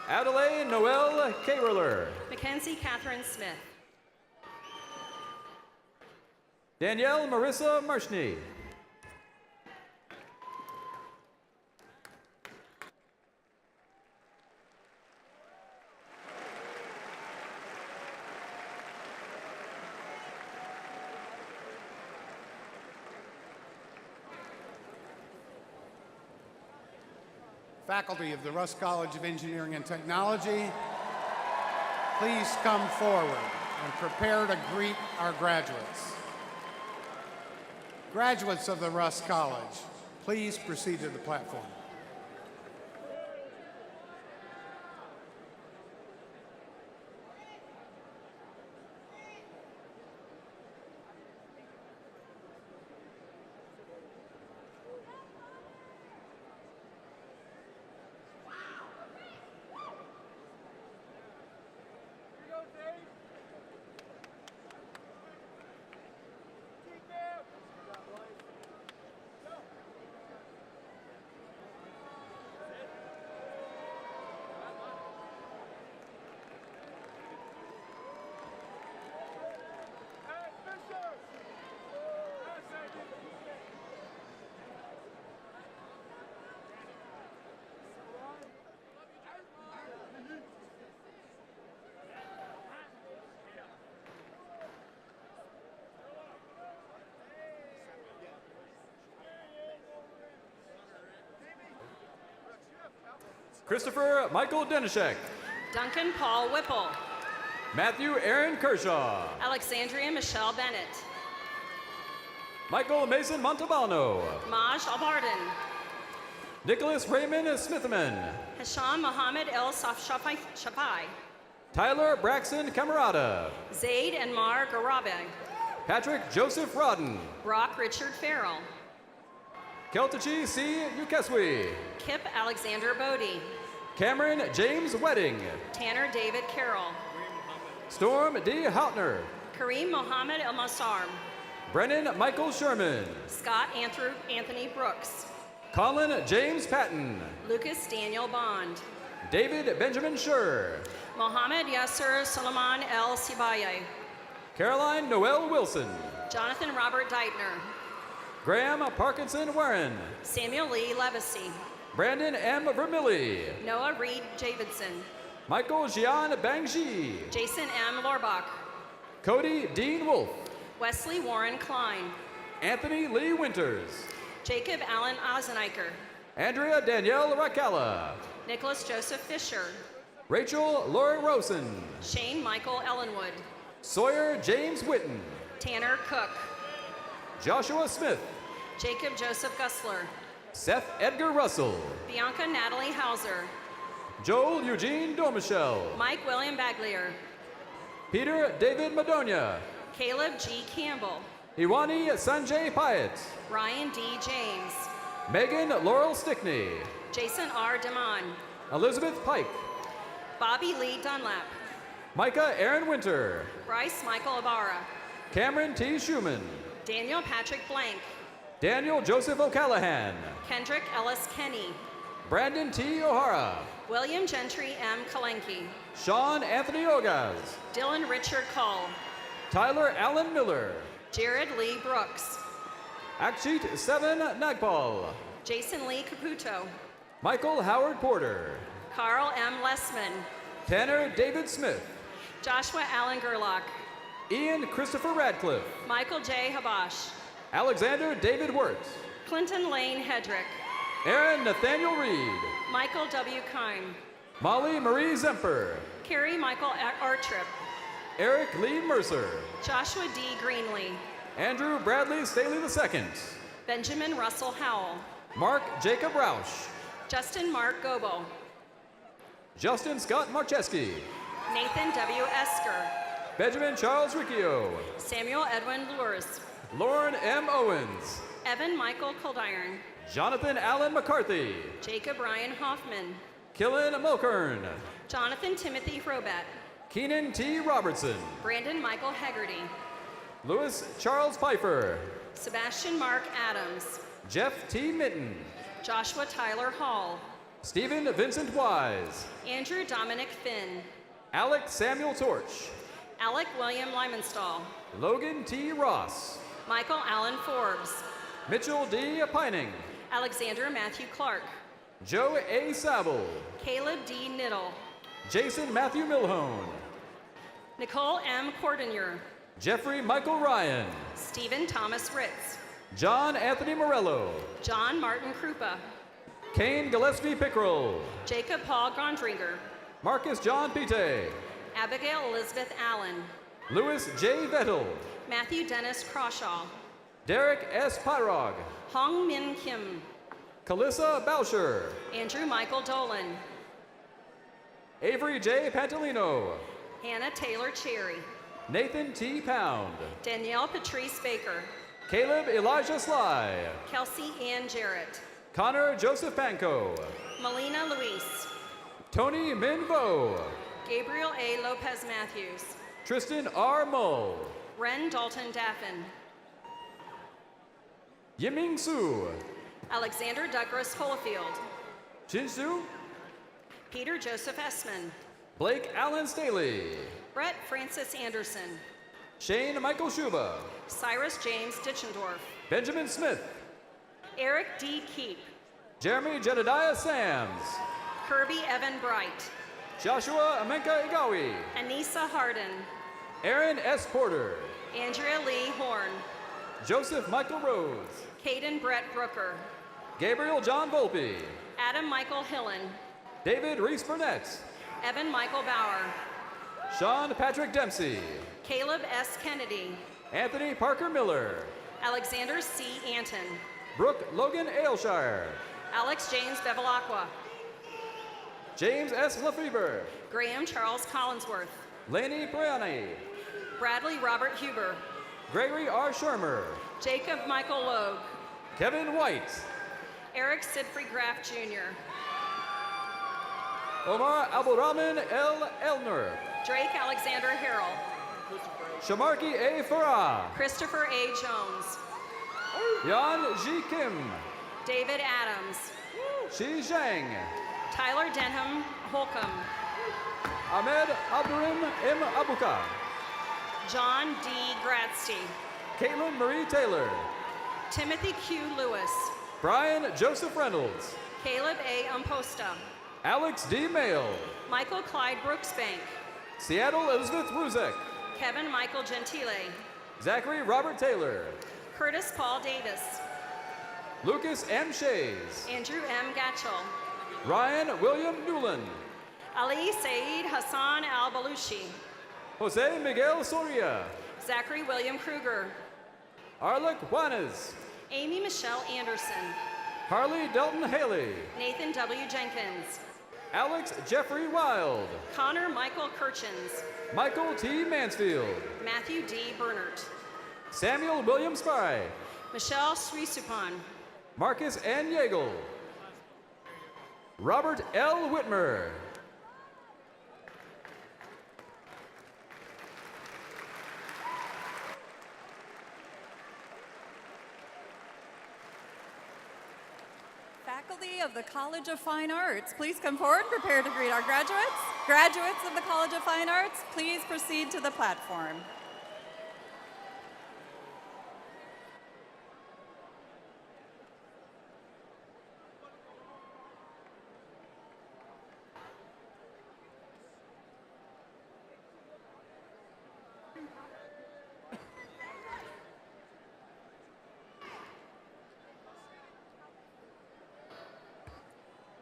Adelaide Noel Kaverler. Mackenzie Catherine Smith. Danielle Marissa Marshny. Faculty of the Russ College of Engineering and Technology, please come forward and prepare to greet our graduates. Graduates of the Russ College, please proceed to the platform. Christopher Michael Denishek. Duncan Paul Whipple. Matthew Aaron Kershaw. Alexandria Michelle Bennett. Michael Mason Montalbano. Maj Albarden. Nicholas Raymond Smithman. Hasham Mohammed El Shapai. Tyler Braxton Camarada. Zaid Enmar Garabe. Patrick Joseph Rodden. Brock Richard Farrell. Keltachi C. Ukeswi. Kip Alexander Bodie. Cameron James Wedding. Tanner David Carroll. Storm D. Houtner. Kareem Mohammed El Massarm. Brennan Michael Sherman. Scott Anthony Brooks. Colin James Patton. Lucas Daniel Bond. David Benjamin Schur. Mohammed Yasser Solomon El Sibaye. Caroline Noel Wilson. Jonathan Robert Deitner. Graham Parkinson Warren. Samuel Lee Levacy. Brandon M. Vermilly. Noah Reed Davidson. Michael Jian Bangji. Jason M. Lorbach. Cody Dean Wolf. Wesley Warren Klein. Anthony Lee Winters. Jacob Allen Oseniker. Andrea Danielle Rakala. Nicholas Joseph Fisher. Rachel Laura Rosen. Shane Michael Ellenwood. Sawyer James Witten. Tanner Cook. Joshua Smith. Jacob Joseph Gussler. Seth Edgar Russell. Bianca Natalie Hauser. Joel Eugene Domichel. Mike William Baglier. Peter David Madonia. Caleb G. Campbell. Iwani Sanjay Pyatt. Ryan D. James. Megan Laurel Stickney. Jason R. Damon. Elizabeth Pike. Bobby Lee Dunlap. Micah Aaron Winter. Bryce Michael Ibarra. Cameron T. Schumann. Daniel Patrick Blank. Daniel Joseph O'Callahan. Kendrick Ellis Kenny. Brandon T. O'Hara. William Gentry M. Kalenki. Sean Anthony Ogaz. Dylan Richard Cull. Tyler Allen Miller. Jared Lee Brooks. Akshit Seven Nagpal. Jason Lee Caputo. Michael Howard Porter. Carl M. Lessman. Tanner David Smith. Joshua Allen Gerlach. Ian Christopher Radcliffe. Michael J. Habash. Alexander David Wirtz. Clinton Lane Hedrick. Aaron Nathaniel Reed. Michael W. Kime. Molly Marie Zemper. Carrie Michael Artrip. Eric Lee Mercer. Joshua D. Greenlee. Andrew Bradley Staley II. Benjamin Russell Howell. Mark Jacob Roush. Justin Mark Gobo. Justin Scott Marcheski. Nathan W. Esker. Benjamin Charles Riccio. Samuel Edwin Lures. Lauren M. Owens. Evan Michael Coldiron. Jonathan Allen McCarthy. Jacob Ryan Hoffman. Killen Mulkern. Jonathan Timothy Hrobat. Keenan T. Robertson. Brandon Michael Hegarty. Louis Charles Pfeiffer. Sebastian Mark Adams. Jeff T. Mitten. Joshua Tyler Hall. Stephen Vincent Wise. Andrew Dominic Finn. Alec Samuel Torch. Alec William Lymanstall. Logan T. Ross. Michael Allen Forbes. Mitchell D. Pining. Alexander Matthew Clark. Joe A. Saville. Caleb D. Niddle. Jason Matthew Milhone. Nicole M. Cordonier. Jeffrey Michael Ryan. Stephen Thomas Ritz. John Anthony Morello. John Martin Krupa. Kane Gillespie Pickrell. Jacob Paul Gondringer. Marcus John Pite. Abigail Elizabeth Allen. Louis J. Vettel. Matthew Dennis Crawshaw. Derek S. Pyrog. Hong Min Kim. Calissa Boucher. Andrew Michael Dolan. Avery J. Pantalino. Hannah Taylor Cherry. Nathan T. Pound. Danielle Patrice Baker. Caleb Elijah Sly. Kelsey Ann Jarrett. Connor Joseph Panko. Melina Luis. Tony Min Vo. Gabriel A. Lopez Matthews. Tristan R. Mull. Ren Dalton Daffin. Yiming Su. Alexander Douglas Holofield. Shinsu. Peter Joseph Essman. Blake Allen Staley. Brett Francis Anderson. Shane Michael Schuba. Cyrus James Ditchendorf. Benjamin Smith. Eric D. Keep. Jeremy Jedediah Sams. Kirby Evan Bright. Joshua Amenka Igawi. Anissa Harden. Aaron S. Porter. Andrea Lee Horn. Joseph Michael Rose. Caden Brett Brooker. Gabriel John Volpe. Adam Michael Hillen. David Reese Burnett. Evan Michael Bauer. Sean Patrick Dempsey. Caleb S. Kennedy. Anthony Parker Miller. Alexander C. Anton. Brooke Logan Aylshire. Alex James Bevilacqua. James S. Lefebvre. Graham Charles Collinsworth. Laney Briani. Bradley Robert Huber. Gregory R. Shermer. Jacob Michael Logue. Kevin White. Eric Sidfrey Graff Jr. Omar Abdurrahman L. Elner. Drake Alexander Harrell. Shamarki A. Farah. Christopher A. Jones. Yan Ji Kim. David Adams. Shi Zhang. Tyler Denham Holcomb. Ahmed Abdurim M. Abuka. John D. Gradsty. Caitlin Marie Taylor. Timothy Q. Lewis. Brian Joseph Reynolds. Caleb A. Umposta. Alex D. Mail. Michael Clyde Brooksbank. Seattle Elizabeth Ruzek. Kevin Michael Gentile. Zachary Robert Taylor. Curtis Paul Davis. Lucas M. Shays. Andrew M. Gatchell. Ryan William Newland. Ali Saeed Hassan Al-Balushi. Jose Miguel Soria. Zachary William Kruger. Arlick Juanes. Amy Michelle Anderson. Harley Delton Haley. Nathan W. Jenkins. Alex Jeffrey Wild. Connor Michael Kirchens. Michael T. Mansfield. Matthew D. Bernert. Samuel William Spry. Michelle Srisupan. Marcus N. Yeagle. Robert L. Whitmer. Faculty of the College of Fine Arts, please come forward, prepare to greet our graduates. Graduates of the College of Fine Arts, please proceed to the platform.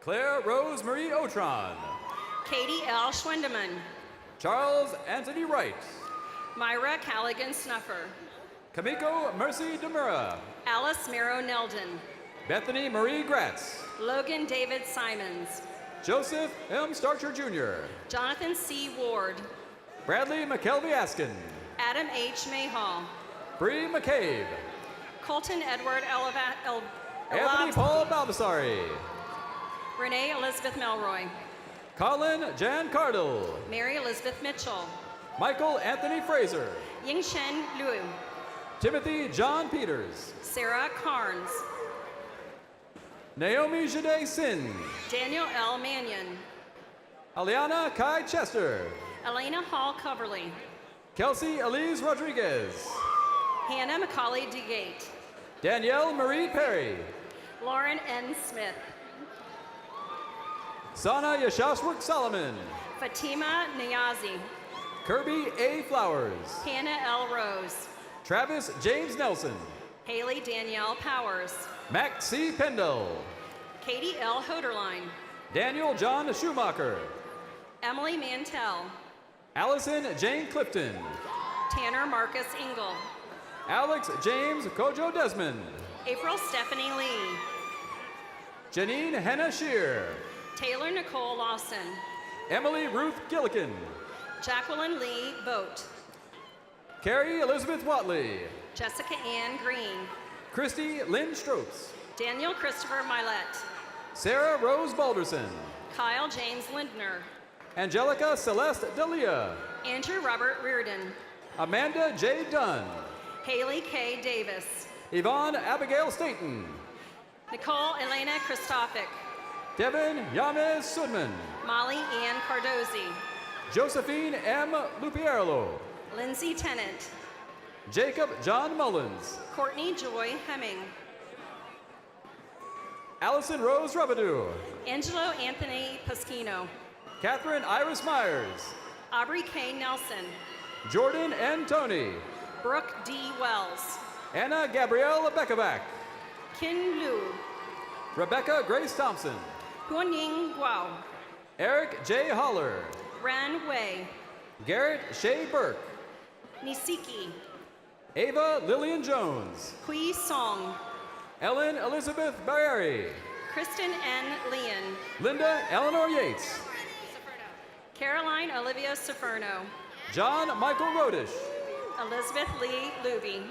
Claire Rose Marie Otron. Katie L. Schwendeman. Charles Anthony Wright. Myra Callaghan Snuffer. Kamiko Mercy Demura. Alice Miro Neldon. Bethany Marie Gratz. Logan David Simons. Joseph M. Starcher Jr. Jonathan C. Ward. Bradley McKelvey Askin. Adam H. Mayhall. Bree McCabe. Colton Edward Anthony Paul Baldassari. Renee Elizabeth Melroy. Colin Jan Cardle. Mary Elizabeth Mitchell. Michael Anthony Fraser. Yingshen Liu. Timothy John Peters. Sarah Carnes. Naomi Jade Sin. Daniel L. Mannion. Aliana Kai Chester. Elena Hall Coverly. Kelsey Elise Rodriguez. Hannah Macaulay DeGate. Danielle Marie Perry. Lauren N. Smith. Sana Yashashwork Solomon. Fatima Niazi. Kirby A. Flowers. Hannah L. Rose. Travis James Nelson. Haley Danielle Powers. Max C. Pendle. Katie L. Hoderline. Daniel John Schumacher. Emily Mantell. Allison Jane Clifton. Tanner Marcus Engel. Alex James Kojo Desmond. April Stephanie Lee. Janine Henna Shear. Taylor Nicole Lawson. Emily Ruth Gillikin. Jacqueline Lee Boat. Carrie Elizabeth Watley. Jessica Ann Green. Christy Lynn Stropes. Daniel Christopher Milet. Sarah Rose Balderson. Kyle James Lindner. Angelica Celeste Dalia. Andrew Robert Reardon. Amanda J. Dunn. Haley K. Davis. Yvonne Abigail Staten. Nicole Elena Christophic. Devin Yames Sudman. Molly Ann Cardozi. Josephine M. Lupierlo. Lindsay Tennant. Jacob John Mullins. Courtney Joy Hemming. Allison Rose Robidoux. Angelo Anthony Paschino. Catherine Iris Myers. Aubrey K. Nelson. Jordan N. Tony. Brooke D. Wells. Anna Gabrielle Beckeback. Kin Liu. Rebecca Grace Thompson. Huanying Guo. Eric J. Holler. Ran Wei. Garrett Shea Burke. Nisiki. Ava Lillian Jones. Kui Song. Ellen Elizabeth Barrieri. Kristen N. Leon. Linda Eleanor Yates. Caroline Olivia Ciferno. John Michael Rodish. Elizabeth Lee Luby.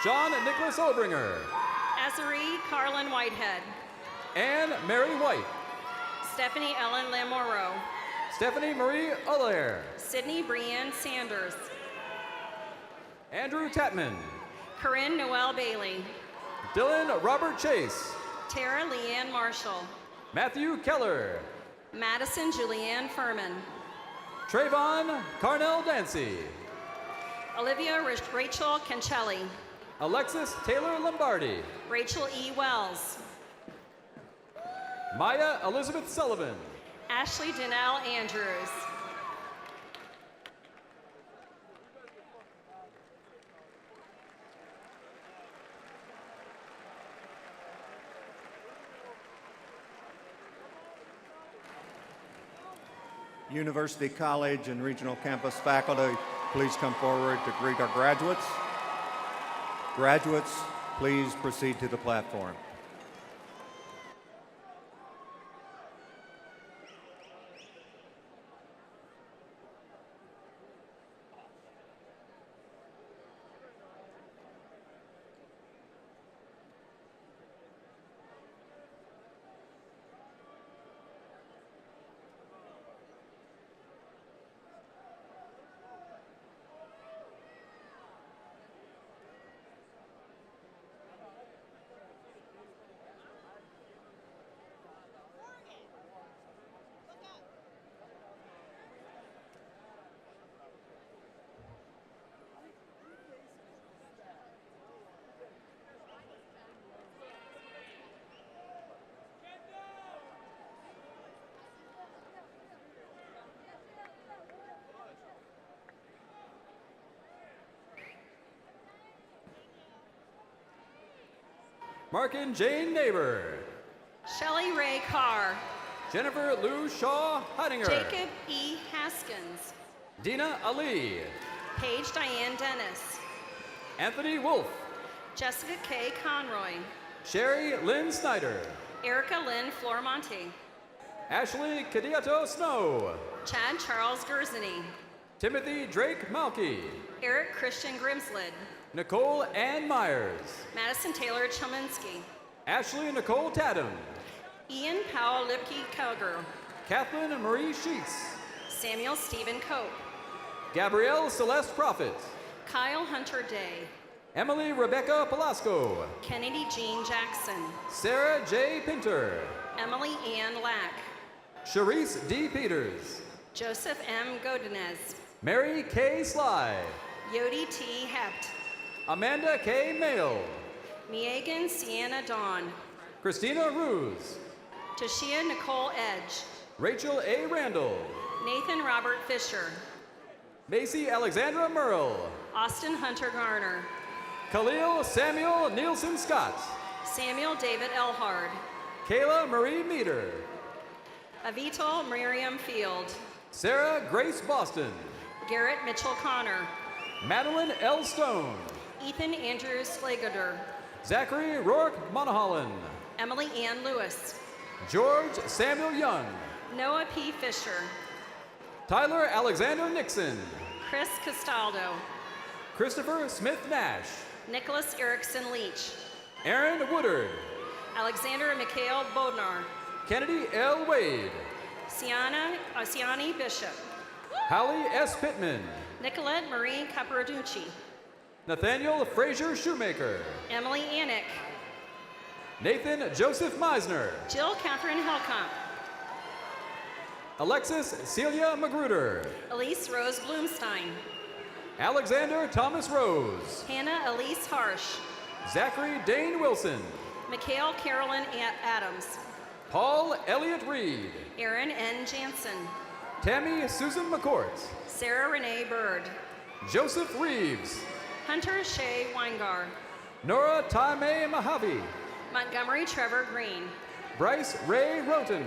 John Nicholas Obringer. Azari Carlin Whitehead. Anne Mary White. Stephanie Ellen Lamoro. Stephanie Marie Allaire. Sydney Brianne Sanders. Andrew Tatman. Corinne Noel Bailey. Dylan Robert Chase. Tara Leanne Marshall. Matthew Keller. Madison Julianne Furman. Trayvon Carnell Dancy. Olivia Rachel Cancelli. Alexis Taylor Lombardi. Rachel E. Wells. Maya Elizabeth Sullivan. Ashley Danelle Andrews. University College and Regional Campus faculty, please come forward to greet our graduates. Graduates, please proceed to the platform. Markin Jane Neighbor. Shelley Ray Carr. Jennifer Lou Shaw Heidinger. Jacob E. Haskins. Dina Ali. Paige Diane Dennis. Anthony Wolf. Jessica K. Conroy. Sherry Lynn Snyder. Erica Lynn Flormonte. Ashley Cadillo Snow. Chad Charles Gersony. Timothy Drake Malky. Eric Christian Grimslid. Nicole Ann Myers. Madison Taylor Chominski. Ashley Nicole Tatum. Ian Powell Lipke Kelger. Kathleen Marie Sheets. Samuel Stephen Cope. Gabrielle Celeste Prophet. Kyle Hunter Day. Emily Rebecca Pelasco. Kennedy Jean Jackson. Sarah J. Pinter. Emily Ann Lack. Sharice D. Peters. Joseph M. Godinez. Mary K. Sly. Yodi T. Hept. Amanda K. Mail. Megan Sienna Dawn. Christina Ruse. Tashia Nicole Edge. Rachel A. Randall. Nathan Robert Fisher. Macy Alexandra Merle. Austin Hunter Garner. Khalil Samuel Nielsen Scott. Samuel David Elhard. Kayla Marie Meter. Avital Miriam Field. Sarah Grace Boston. Garrett Mitchell Connor. Madeline L. Stone. Ethan Andrew Slagoder. Zachary Rourke Monaholland. Emily Ann Lewis. George Samuel Young. Noah P. Fisher. Tyler Alexander Nixon. Chris Castaldo. Christopher Smith Nash. Nicholas Erickson Leach. Aaron Woodard. Alexander Mikhail Bodnar. Kennedy L. Wade. Siani Bishop. Hallie S. Pittman. Nicolette Marie Caporaducci. Nathaniel Frazier Shoemaker. Emily Annick. Nathan Joseph Meisner. Jill Catherine Helkamp. Alexis Celia Magruder. Elise Rose Bloomstein. Alexander Thomas Rose. Hannah Elise Harsh. Zachary Dane Wilson. Mikhail Carolyn Adams. Paul Elliott Reed. Aaron N. Jansen. Tammy Susan McCourt. Sarah Renee Bird. Joseph Reeves. Hunter Shea Weingar. Nora Taime Mahavi. Montgomery Trevor Green. Bryce Ray Roten.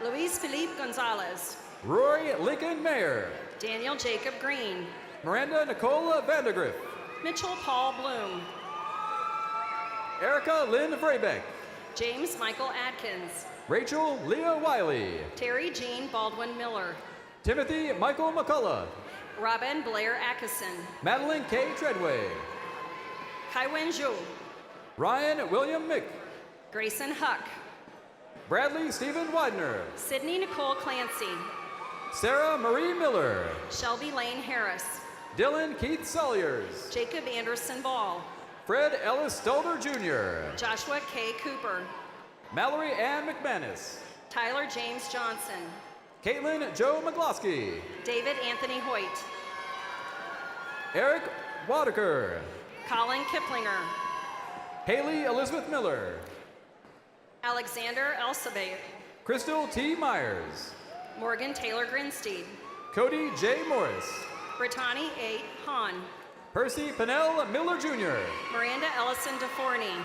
Luis Felipe Gonzalez. Roy Lincoln Mayer. Daniel Jacob Green. Miranda Nicola Vandergriff. Mitchell Paul Bloom. Erica Lynn Vraybeck. James Michael Adkins. Rachel Leah Wiley. Terry Jean Baldwin Miller. Timothy Michael McCullough. Robin Blair Atkinson. Madeline K. Treadway. Kaiwen Zhou. Ryan William Mick. Grayson Huck. Bradley Stephen Widener. Sydney Nicole Clancy. Sarah Marie Miller. Shelby Lane Harris. Dylan Keith Salyers. Jacob Anderson Ball. Fred Ellis Stolder Jr. Joshua K. Cooper. Mallory Ann McManus. Tyler James Johnson. Caitlin Joe McGlosky. David Anthony Hoyt. Eric Wadaker. Colin Kiplinger. Haley Elizabeth Miller. Alexander Elsabe. Crystal T. Myers. Morgan Taylor Grinstead. Cody J. Morris. Brittany A. Hahn. Percy Pennell Miller Jr. Miranda Ellison DeForney.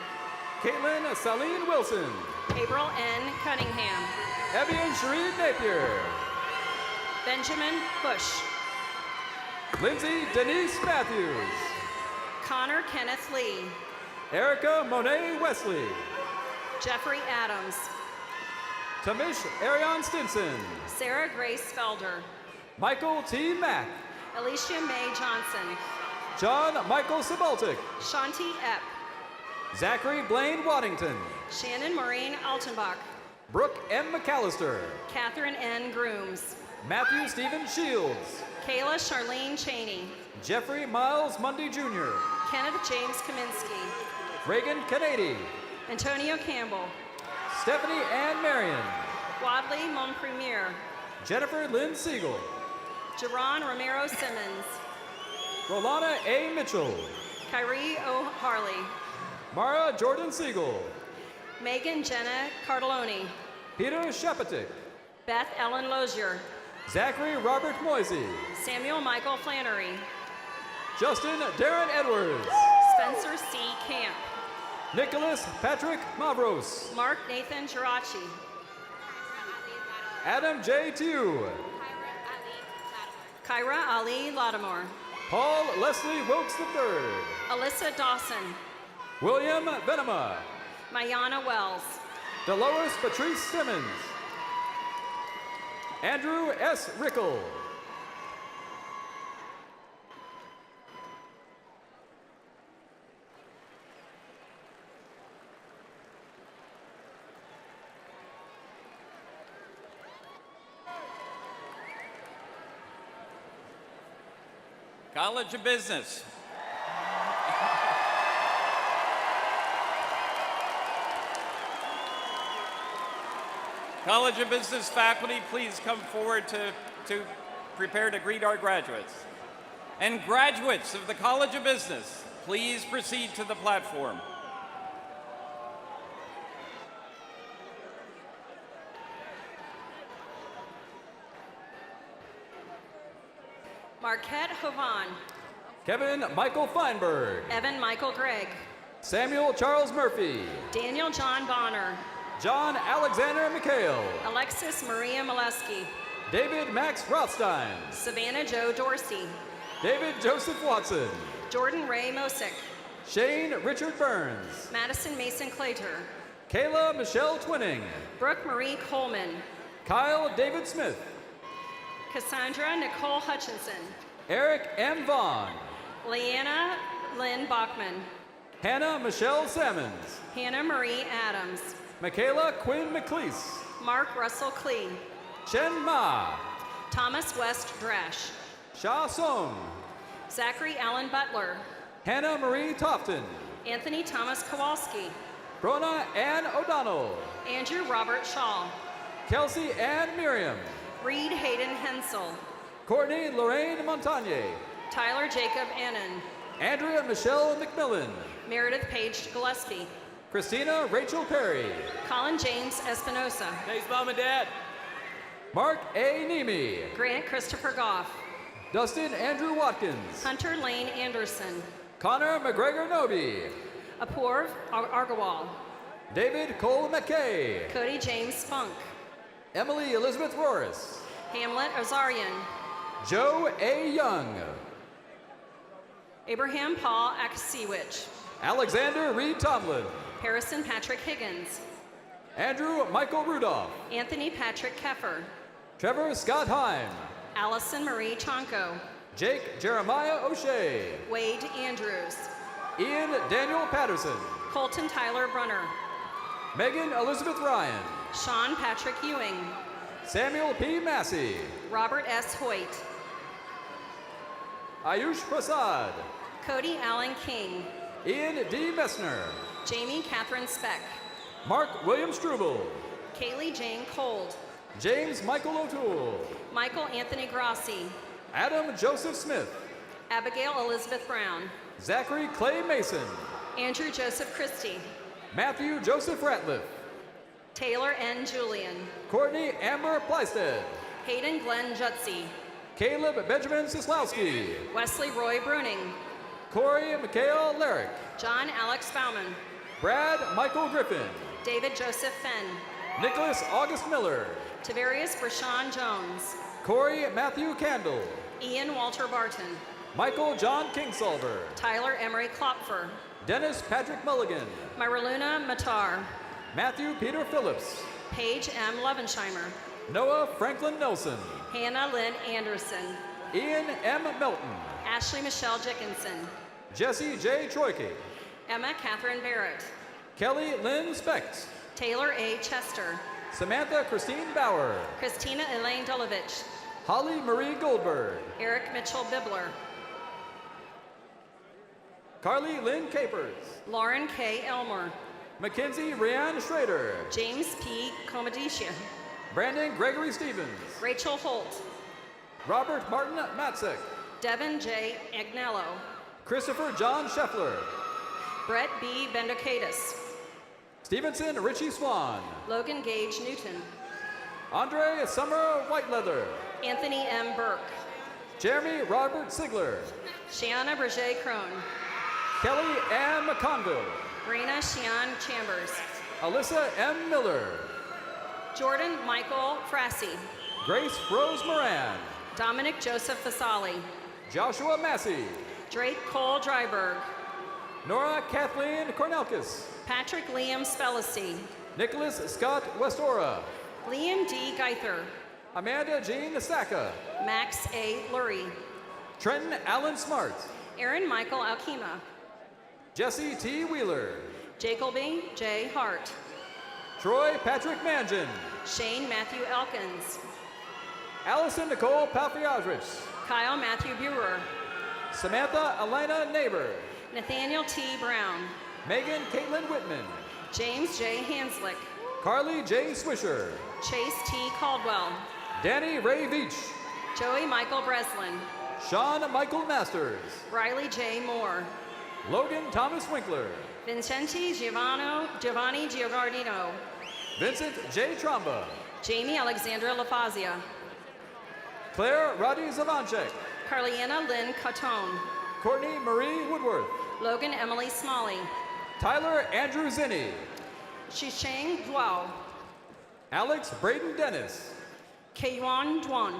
Caitlin Saline Wilson. April N. Cunningham. Evian Shereen Napier. Benjamin Bush. Lindsay Denise Matthews. Connor Kenneth Lee. Erica Monet Wesley. Jeffrey Adams. Tamish Arion Stinson. Sarah Grace Felder. Michael T. Mack. Alicia Mae Johnson. John Michael Sabaltic. Shanti Epp. Zachary Blaine Waddington. Shannon Maureen Altenbach. Brooke M. McAllister. Catherine N. Grooms. Matthew Stephen Shields. Kayla Charlene Cheney. Jeffrey Miles Mundy Jr. Kenneth James Kaminsky. Reagan Kennedy. Antonio Campbell. Stephanie Ann Marion. Wadley Monpremier. Jennifer Lynn Siegel. Jerron Romero Simmons. Rolana A. Mitchell. Kyrie O. Harley. Mara Jordan Siegel. Megan Jenna Cardelloni. Peter Shapatik. Beth Ellen Lozier. Zachary Robert Moisey. Samuel Michael Flannery. Justin Darren Edwards. Spencer C. Camp. Nicholas Patrick Mavros. Mark Nathan Geraci. Adam J. Tew. Kyra Ali Lattimore. Paul Leslie Wilkes III. Alyssa Dawson. William Venema. Mayana Wells. Dolores Patrice Simmons. Andrew S. Rickle. College of Business. College of Business faculty, please come forward to prepare to greet our graduates. And graduates of the College of Business, please proceed to the platform. Marquette Hovan. Kevin Michael Feinberg. Evan Michael Gregg. Samuel Charles Murphy. Daniel John Bonner. John Alexander McHale. Alexis Maria Molesky. David Max Rothstein. Savannah Joe Dorsey. David Joseph Watson. Jordan Ray Mosick. Shane Richard Burns. Madison Mason Claytor. Kayla Michelle Twinning. Brooke Marie Coleman. Kyle David Smith. Cassandra Nicole Hutchinson. Eric M. Vaughn. Leanna Lynn Bachman. Hannah Michelle Sammons. Hannah Marie Adams. Michaela Quinn McLeese. Mark Russell Klee. Chen Ma. Thomas West Drash. Sha Song. Zachary Allen Butler. Hannah Marie Tofton. Anthony Thomas Kowalski. Brona Ann O'Donnell. Andrew Robert Shaw. Kelsey Ann Miriam. Reed Hayden Hensel. Courtney Lorraine Montagne. Tyler Jacob Annan. Andrea Michelle McMillan. Meredith Page Gillespie. Christina Rachel Perry. Colin James Espinosa. Thanks, Mom and Dad. Mark A. Nemi. Grant Christopher Goff. Dustin Andrew Watkins. Hunter Lane Anderson. Connor McGregor Noby. Apoorv Argawal. David Cole McKay. Cody James Spunk. Emily Elizabeth Roris. Hamlet Ozarian. Joe A. Young. Abraham Paul Akasiewicz. Alexander Reed Tomlin. Harrison Patrick Higgins. Andrew Michael Rudolph. Anthony Patrick Keffer. Trevor Scott Heim. Allison Marie Chonko. Jake Jeremiah O'Shea. Wade Andrews. Ian Daniel Patterson. Colton Tyler Brunner. Megan Elizabeth Ryan. Sean Patrick Ewing. Samuel P. Massey. Robert S. Hoyt. Ayush Prasad. Cody Allen King. Ian D. Messner. Jamie Catherine Speck. Mark William Struble. Kaylee Jane Cold. James Michael O'Toole. Michael Anthony Grassi. Adam Joseph Smith. Abigail Elizabeth Brown. Zachary Clay Mason. Andrew Joseph Christie. Matthew Joseph Ratliff. Taylor N. Julian. Courtney Amber Pleisted. Hayden Glenn Jutzi. Caleb Benjamin Sislowski. Wesley Roy Bruning. Corey Mikhail Larrick. John Alex Bauman. Brad Michael Griffin. David Joseph Fenn. Nicholas August Miller. Tavarius Brashawn Jones. Corey Matthew Candle. Ian Walter Barton. Michael John Kingsolver. Tyler Emery Klopfer. Dennis Patrick Mulligan. Myraluna Matar. Matthew Peter Phillips. Paige M. Levensheimer. Noah Franklin Nelson. Hannah Lynn Anderson. Ian M. Melton. Ashley Michelle Dickinson. Jesse J. Troike. Emma Catherine Barrett. Kelly Lynn Specht. Taylor A. Chester. Samantha Christine Bauer. Christina Elaine Dolovich. Holly Marie Goldberg. Eric Mitchell Bibler. Carly Lynn Capers. Lauren K. Elmer. Mackenzie Rhiann Schrader. James P. Comedicia. Brandon Gregory Stevens. Rachel Holt. Robert Martin Matzek. Devin J. Agnello. Christopher John Scheffler. Brett B. Bendokaitis. Stevenson Richie Swan. Logan Gage Newton. Andre Summer Whiteleather. Anthony M. Burke. Jeremy Robert Sigler. Shiana Berger Crone. Kelly Ann McConville. Raina Xian Chambers. Alyssa M. Miller. Jordan Michael Frassi. Grace Rose Moran. Dominic Joseph Fasali. Joshua Massey. Drake Cole Dryberg. Nora Kathleen Kornelkis. Patrick Liam Spellacy. Nicholas Scott Westora. Liam D. Geither. Amanda Jean Saka. Max A. Lurie. Trenton Allen Smart. Aaron Michael Alkema. Jesse T. Wheeler. Jacoby J. Hart. Troy Patrick Mangan. Shane Matthew Elkins. Allison Nicole Palfiadrich. Kyle Matthew Burer. Samantha Elena Neighbor. Nathaniel T. Brown. Megan Caitlin Whitman. James J. Hanslick. Carly J. Swisher. Chase T. Caldwell. Danny Ray Veach. Joey Michael Breslin. Sean Michael Masters. Riley J. Moore. Logan Thomas Winkler. Vincenti Giovanni Giordino. Vincent J. Tromba. Jamie Alexandra LaFazia. Claire Roddy Zavanchek. Carliana Lynn Catone. Courtney Marie Woodworth. Logan Emily Smalley. Tyler Andrew Zinni. Shishang Duao. Alex Braden Dennis. Kayuan Duan.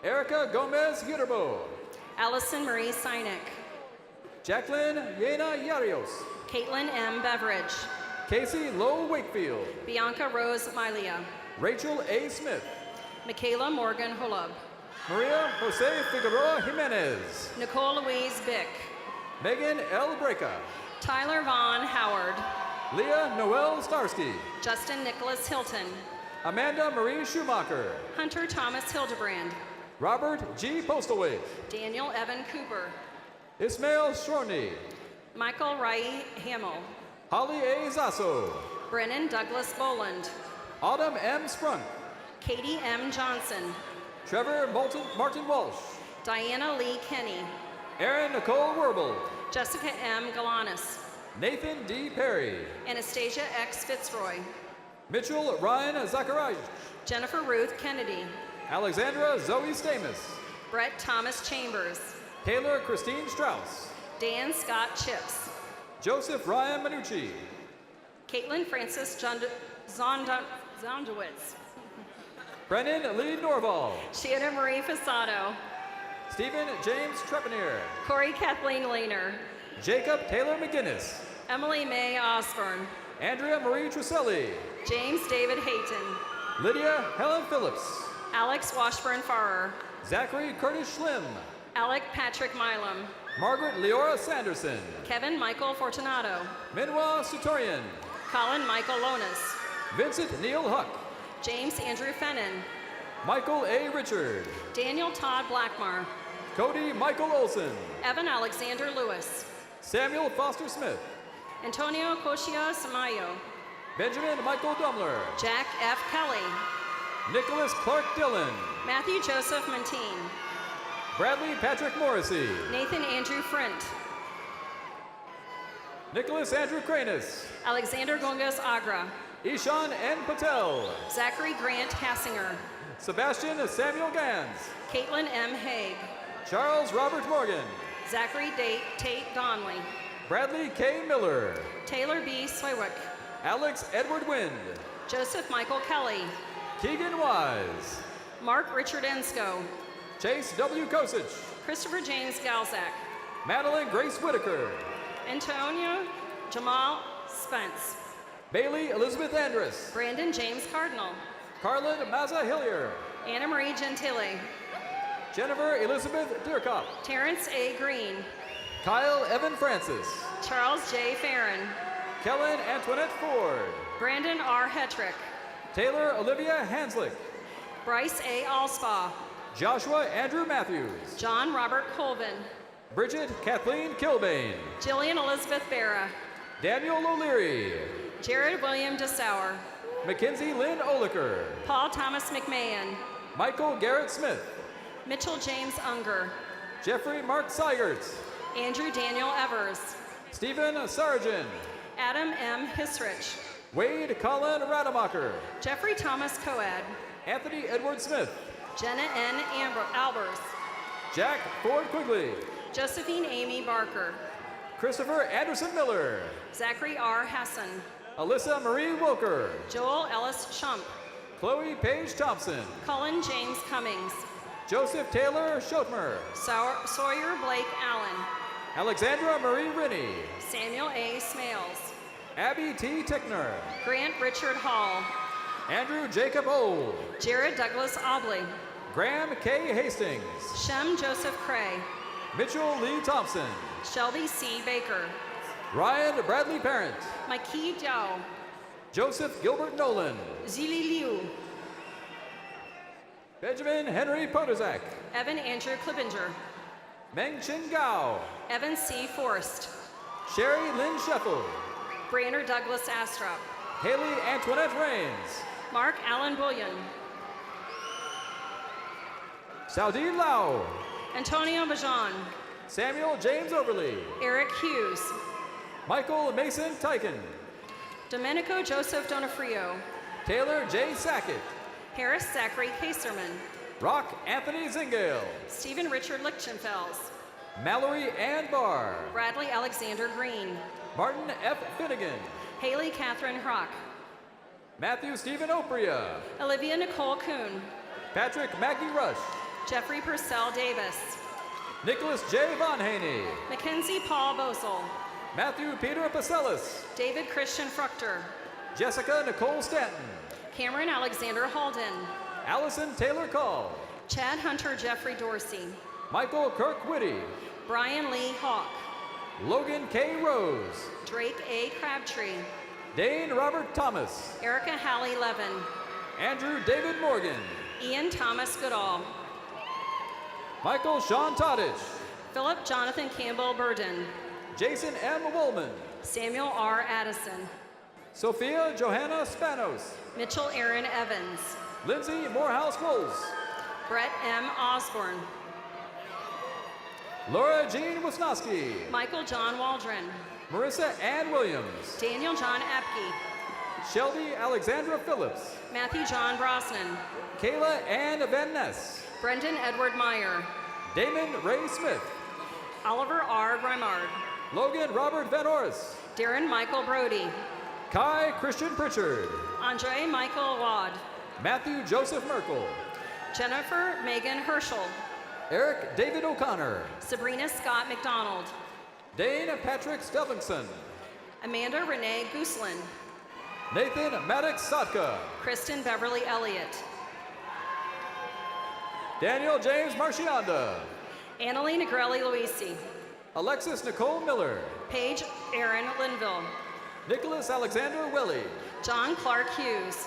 Erica Gomez Huterbo. Allison Marie Sinek. Jacqueline Yena Yarios. Caitlin M. Beveridge. Casey Lowe Wakefield. Bianca Rose Milia. Rachel A. Smith. Michaela Morgan Hulub. Maria Jose Figueroa Jimenez. Nicole Louise Bick. Megan L. Breca. Tyler Vaughn Howard. Leah Noel Starsky. Justin Nicholas Hilton. Amanda Marie Schumacher. Hunter Thomas Hildebrand. Robert G. Postlethwaite. Daniel Evan Cooper. Ismail Shorney. Michael Rai Hamill. Holly A. Zasso. Brennan Douglas Boland. Autumn M. Sprunk. Katie M. Johnson. Trevor Martin Walsh. Diana Lee Kenny. Erin Nicole Werble. Jessica M. Galanis. Nathan D. Perry. Anastasia X. Fitzroy. Mitchell Ryan Zachariah. Jennifer Ruth Kennedy. Alexandra Zoe Stamus. Brett Thomas Chambers. Taylor Christine Strauss. Dan Scott Chips. Joseph Ryan Manucci. Caitlin Francis Zondowitz. Brennan Lee Norval. Shanna Marie Fasado. Stephen James Trepanier. Corey Kathleen Lehner. Jacob Taylor McGinnis. Emily May Osborne. Andrea Marie Truselli. James David Hayton. Lydia Helen Phillips. Alex Washburn Farrer. Zachary Curtis Schlim. Alec Patrick Milam. Margaret Leora Sanderson. Kevin Michael Fortunato. Minwa Sutorian. Colin Michael Lonas. Vincent Neil Huck. James Andrew Fennon. Michael A. Richard. Daniel Todd Blackmar. Cody Michael Olson. Evan Alexander Lewis. Samuel Foster Smith. Antonio Cochia Samayo. Benjamin Michael Dumler. Jack F. Kelly. Nicholas Clark Dillon. Matthew Joseph Montine. Bradley Patrick Morrissey. Nathan Andrew Frint. Nicholas Andrew Cranis. Alexander Gongas Agra. Ishan N. Patel. Zachary Grant Hassinger. Sebastian Samuel Gans. Caitlin M. Haig. Charles Robert Morgan. Zachary Tate Donnelly. Bradley K. Miller. Taylor B. Swiwick. Alex Edward Wind. Joseph Michael Kelly. Keegan Wise. Mark Richard Ensko. Chase W. Kosich. Christopher James Galzak. Madeline Grace Whitaker. Antonio Jamal Spence. Bailey Elizabeth Andrus. Brandon James Cardinal. Carlin Maza Hillier. Anna Marie Gentile. Jennifer Elizabeth Deerkop. Terrence A. Green. Kyle Evan Francis. Charles J. Farron. Kellen Antoinette Ford. Brandon R. Hetrick. Taylor Olivia Hanslick. Bryce A. Allspaw. Joshua Andrew Matthews. John Robert Colvin. Bridget Kathleen Kilbane. Jillian Elizabeth Barra. Daniel O'Leary. Jared William DeSauer. Mackenzie Lynn Oliker. Paul Thomas McMahon. Michael Garrett Smith. Mitchell James Unger. Jeffrey Mark Seigerts. Andrew Daniel Evers. Stephen Sargent. Adam M. Hisrich. Wade Colin Rademacher. Jeffrey Thomas Coad. Anthony Edward Smith. Jenna N. Albers. Jack Ford Quigley. Josephine Amy Barker. Christopher Anderson Miller. Zachary R. Hassan. Alyssa Marie Wilker. Joel Ellis Shump. Chloe Paige Thompson. Cullen James Cummings. Joseph Taylor Schotmer. Sawyer Blake Allen. Alexandra Marie Rennie. Samuel A. Smales. Abby T. Tickner. Grant Richard Hall. Andrew Jacob Old. Jared Douglas Obley. Graham K. Hastings. Shem Joseph Cray. Mitchell Lee Thompson. Shelby C. Baker. Ryan Bradley Parent. Mikey Diao. Joseph Gilbert Nolan. Zili Liu. Benjamin Henry Podozak. Evan Andrew Klibinger. Meng Chin Gao. Evan C. Forrest. Sherry Lynn Sheffield. Brainerd Douglas Astrop. Haley Antoinette Rains. Mark Allen Bullion. Saudi Lau. Antonio Bajan. Samuel James Overly. Eric Hughes. Michael Mason Tyken. Domenico Joseph Donofrio. Taylor J. Sackett. Harris Zachary Kaserman. Rock Anthony Zingale. Stephen Richard Lichtenfels. Mallory Ann Barr. Bradley Alexander Green. Martin F. Finnegan. Haley Catherine Hrock. Matthew Stephen Opria. Olivia Nicole Kuhn. Patrick Maggie Rush. Jeffrey Purcell Davis. Nicholas J. Von Haney. Mackenzie Paul Bosel. Matthew Peter Pacellis. David Christian Fruchter. Jessica Nicole Stanton. Cameron Alexander Halden. Allison Taylor Call. Chad Hunter Jeffrey Dorsey. Michael Kirk Whitty. Brian Lee Hawk. Logan K. Rose. Drake A. Crabtree. Dane Robert Thomas. Erica Hallie Levin. Andrew David Morgan. Ian Thomas Goodall. Michael Sean Toddich. Philip Jonathan Campbell Burden. Jason M. Woolman. Samuel R. Addison. Sophia Johanna Spanos. Mitchell Aaron Evans. Lindsay Morehouse Wolves. Brett M. Osborne. Laura Jean Wisnowski. Michael John Waldron. Marissa Ann Williams. Daniel John Apke. Shelby Alexandra Phillips. Matthew John Brosnan. Kayla Ann Van Ness. Brendan Edward Meyer. Damon Ray Smith. Oliver R. Grimard. Logan Robert Van Oris. Darren Michael Brody. Kai Christian Pritchard. Andre Michael Wad. Matthew Joseph Merkel. Jennifer Megan Herschel. Eric David O'Connor. Sabrina Scott McDonald. Dane Patrick Stevenson. Amanda Renee Gooslin. Nathan Maddox Sotka. Kristen Beverly Elliott. Daniel James Marcianda. Annalie Negrelli Luisi. Alexis Nicole Miller. Paige Aaron Linville. Nicholas Alexander Willie. John Clark Hughes.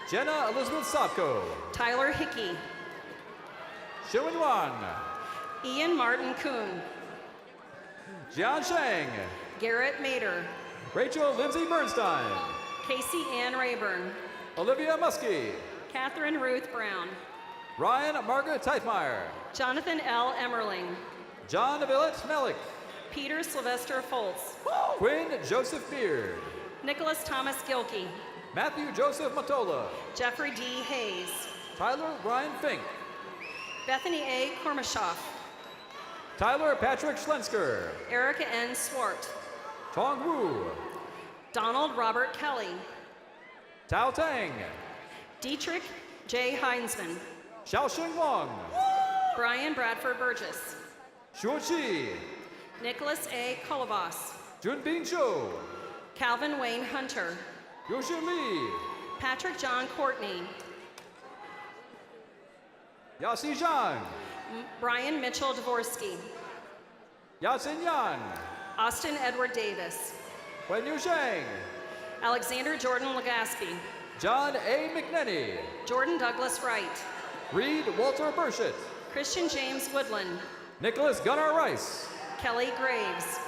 Jenna Elizabeth Sopko. Tyler Hickey. Xiuan Wan. Ian Martin Kuhn. Jian Shang. Garrett Mater. Rachel Lindsay Bernstein. Casey Ann Rayburn. Olivia Muskie. Catherine Ruth Brown. Ryan Margaret Teitmeyer. Jonathan L. Emmerling. John Villett Melick. Peter Sylvester Foltz. Quinn Joseph Beard. Nicholas Thomas Gilkey. Matthew Joseph Matola. Jeffrey D. Hayes. Tyler Ryan Fink. Bethany A. Kormashoff. Tyler Patrick Schlensker. Erica N. Swart. Tong Wu. Donald Robert Kelly. Tao Tang. Dietrich J. Heinzman. Xiaoxing Wang. Brian Bradford Burgess. Shuo Qi. Nicholas A. Kolovas. Junbin Zhou. Calvin Wayne Hunter. Yoshi Li. Patrick John Courtney. Yasi Zhang. Brian Mitchell Dvorsky. Yasin Yan. Austin Edward Davis. Wen Yu Sheng. Alexander Jordan Legaspi. John A. McNenny. Jordan Douglas Wright. Reed Walter Burchett. Christian James Woodland. Nicholas Gunnar Rice. Kelly Graves.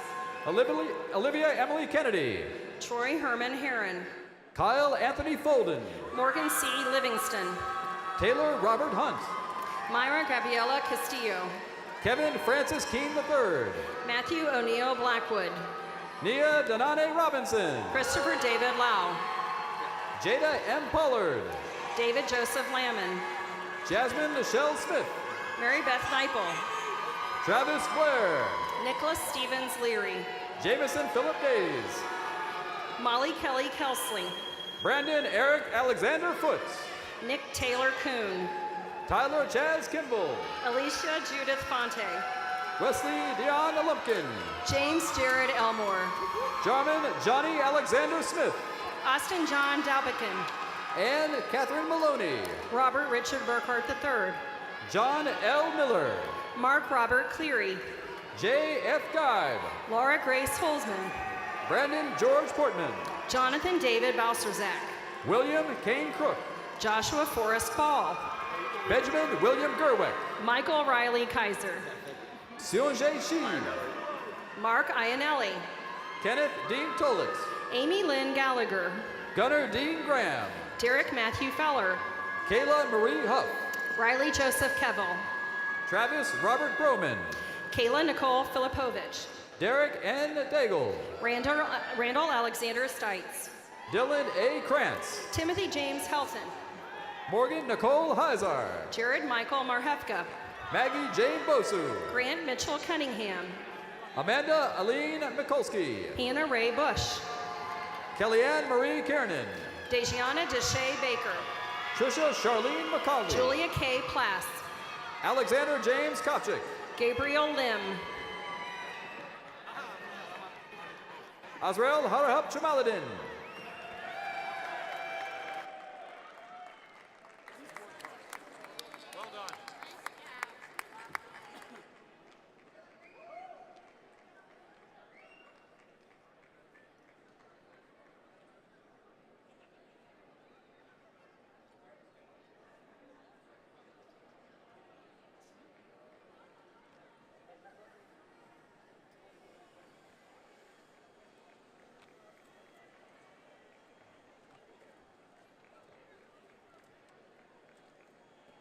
Olivia Emily Kennedy. Troy Herman Heron. Kyle Anthony Folden. Morgan C. Livingston. Taylor Robert Hunt. Myra Gabriela Castillo. Kevin Francis Keene III. Matthew O'Neill Blackwood. Nia Danane Robinson. Christopher David Lau. Jada M. Pollard. David Joseph Lamon. Jasmine Michelle Smith. Mary Beth Neipel. Travis Blair. Nicholas Stevens Leary. Jameson Philip Days. Molly Kelly Kelsley. Brandon Eric Alexander Foote. Nick Taylor Kuhn. Tyler Chaz Kimball. Alicia Judith Fonte. Wesley Dion Lumpkin. James Jared Elmore. Jarman Johnny Alexander Smith. Austin John Dalbekin. Ann Catherine Maloney. Robert Richard Burkhart III. John L. Miller. Mark Robert Cleary. J. F. Geib. Laura Grace Holzman. Brandon George Portman. Jonathan David Balserzak. William Kane Crook. Joshua Forrest Ball. Benjamin William Gerwick. Michael Riley Kaiser. Seonjae Shi. Mark Iannelli. Kenneth Dean Tollett. Amy Lynn Gallagher. Gunnar Dean Graham. Derek Matthew Feller. Kayla Marie Huff. Riley Joseph Kevel. Travis Robert Broman. Kayla Nicole Filipovich. Derek N. Daigle. Randall Alexander Stites. Dylan A. Krantz. Timothy James Helton. Morgan Nicole Heizar. Jared Michael Marhefka. Maggie Jane Bosu. Grant Mitchell Cunningham. Amanda Aline Mikulski. Hannah Ray Bush. Kellyanne Marie Kiernan. Dejiana Deshay Baker. Trisha Charlene McCauley. Julia K. Plass. Alexander James Kopchik. Gabriel Lim. Azrael Harahap Chamaladin.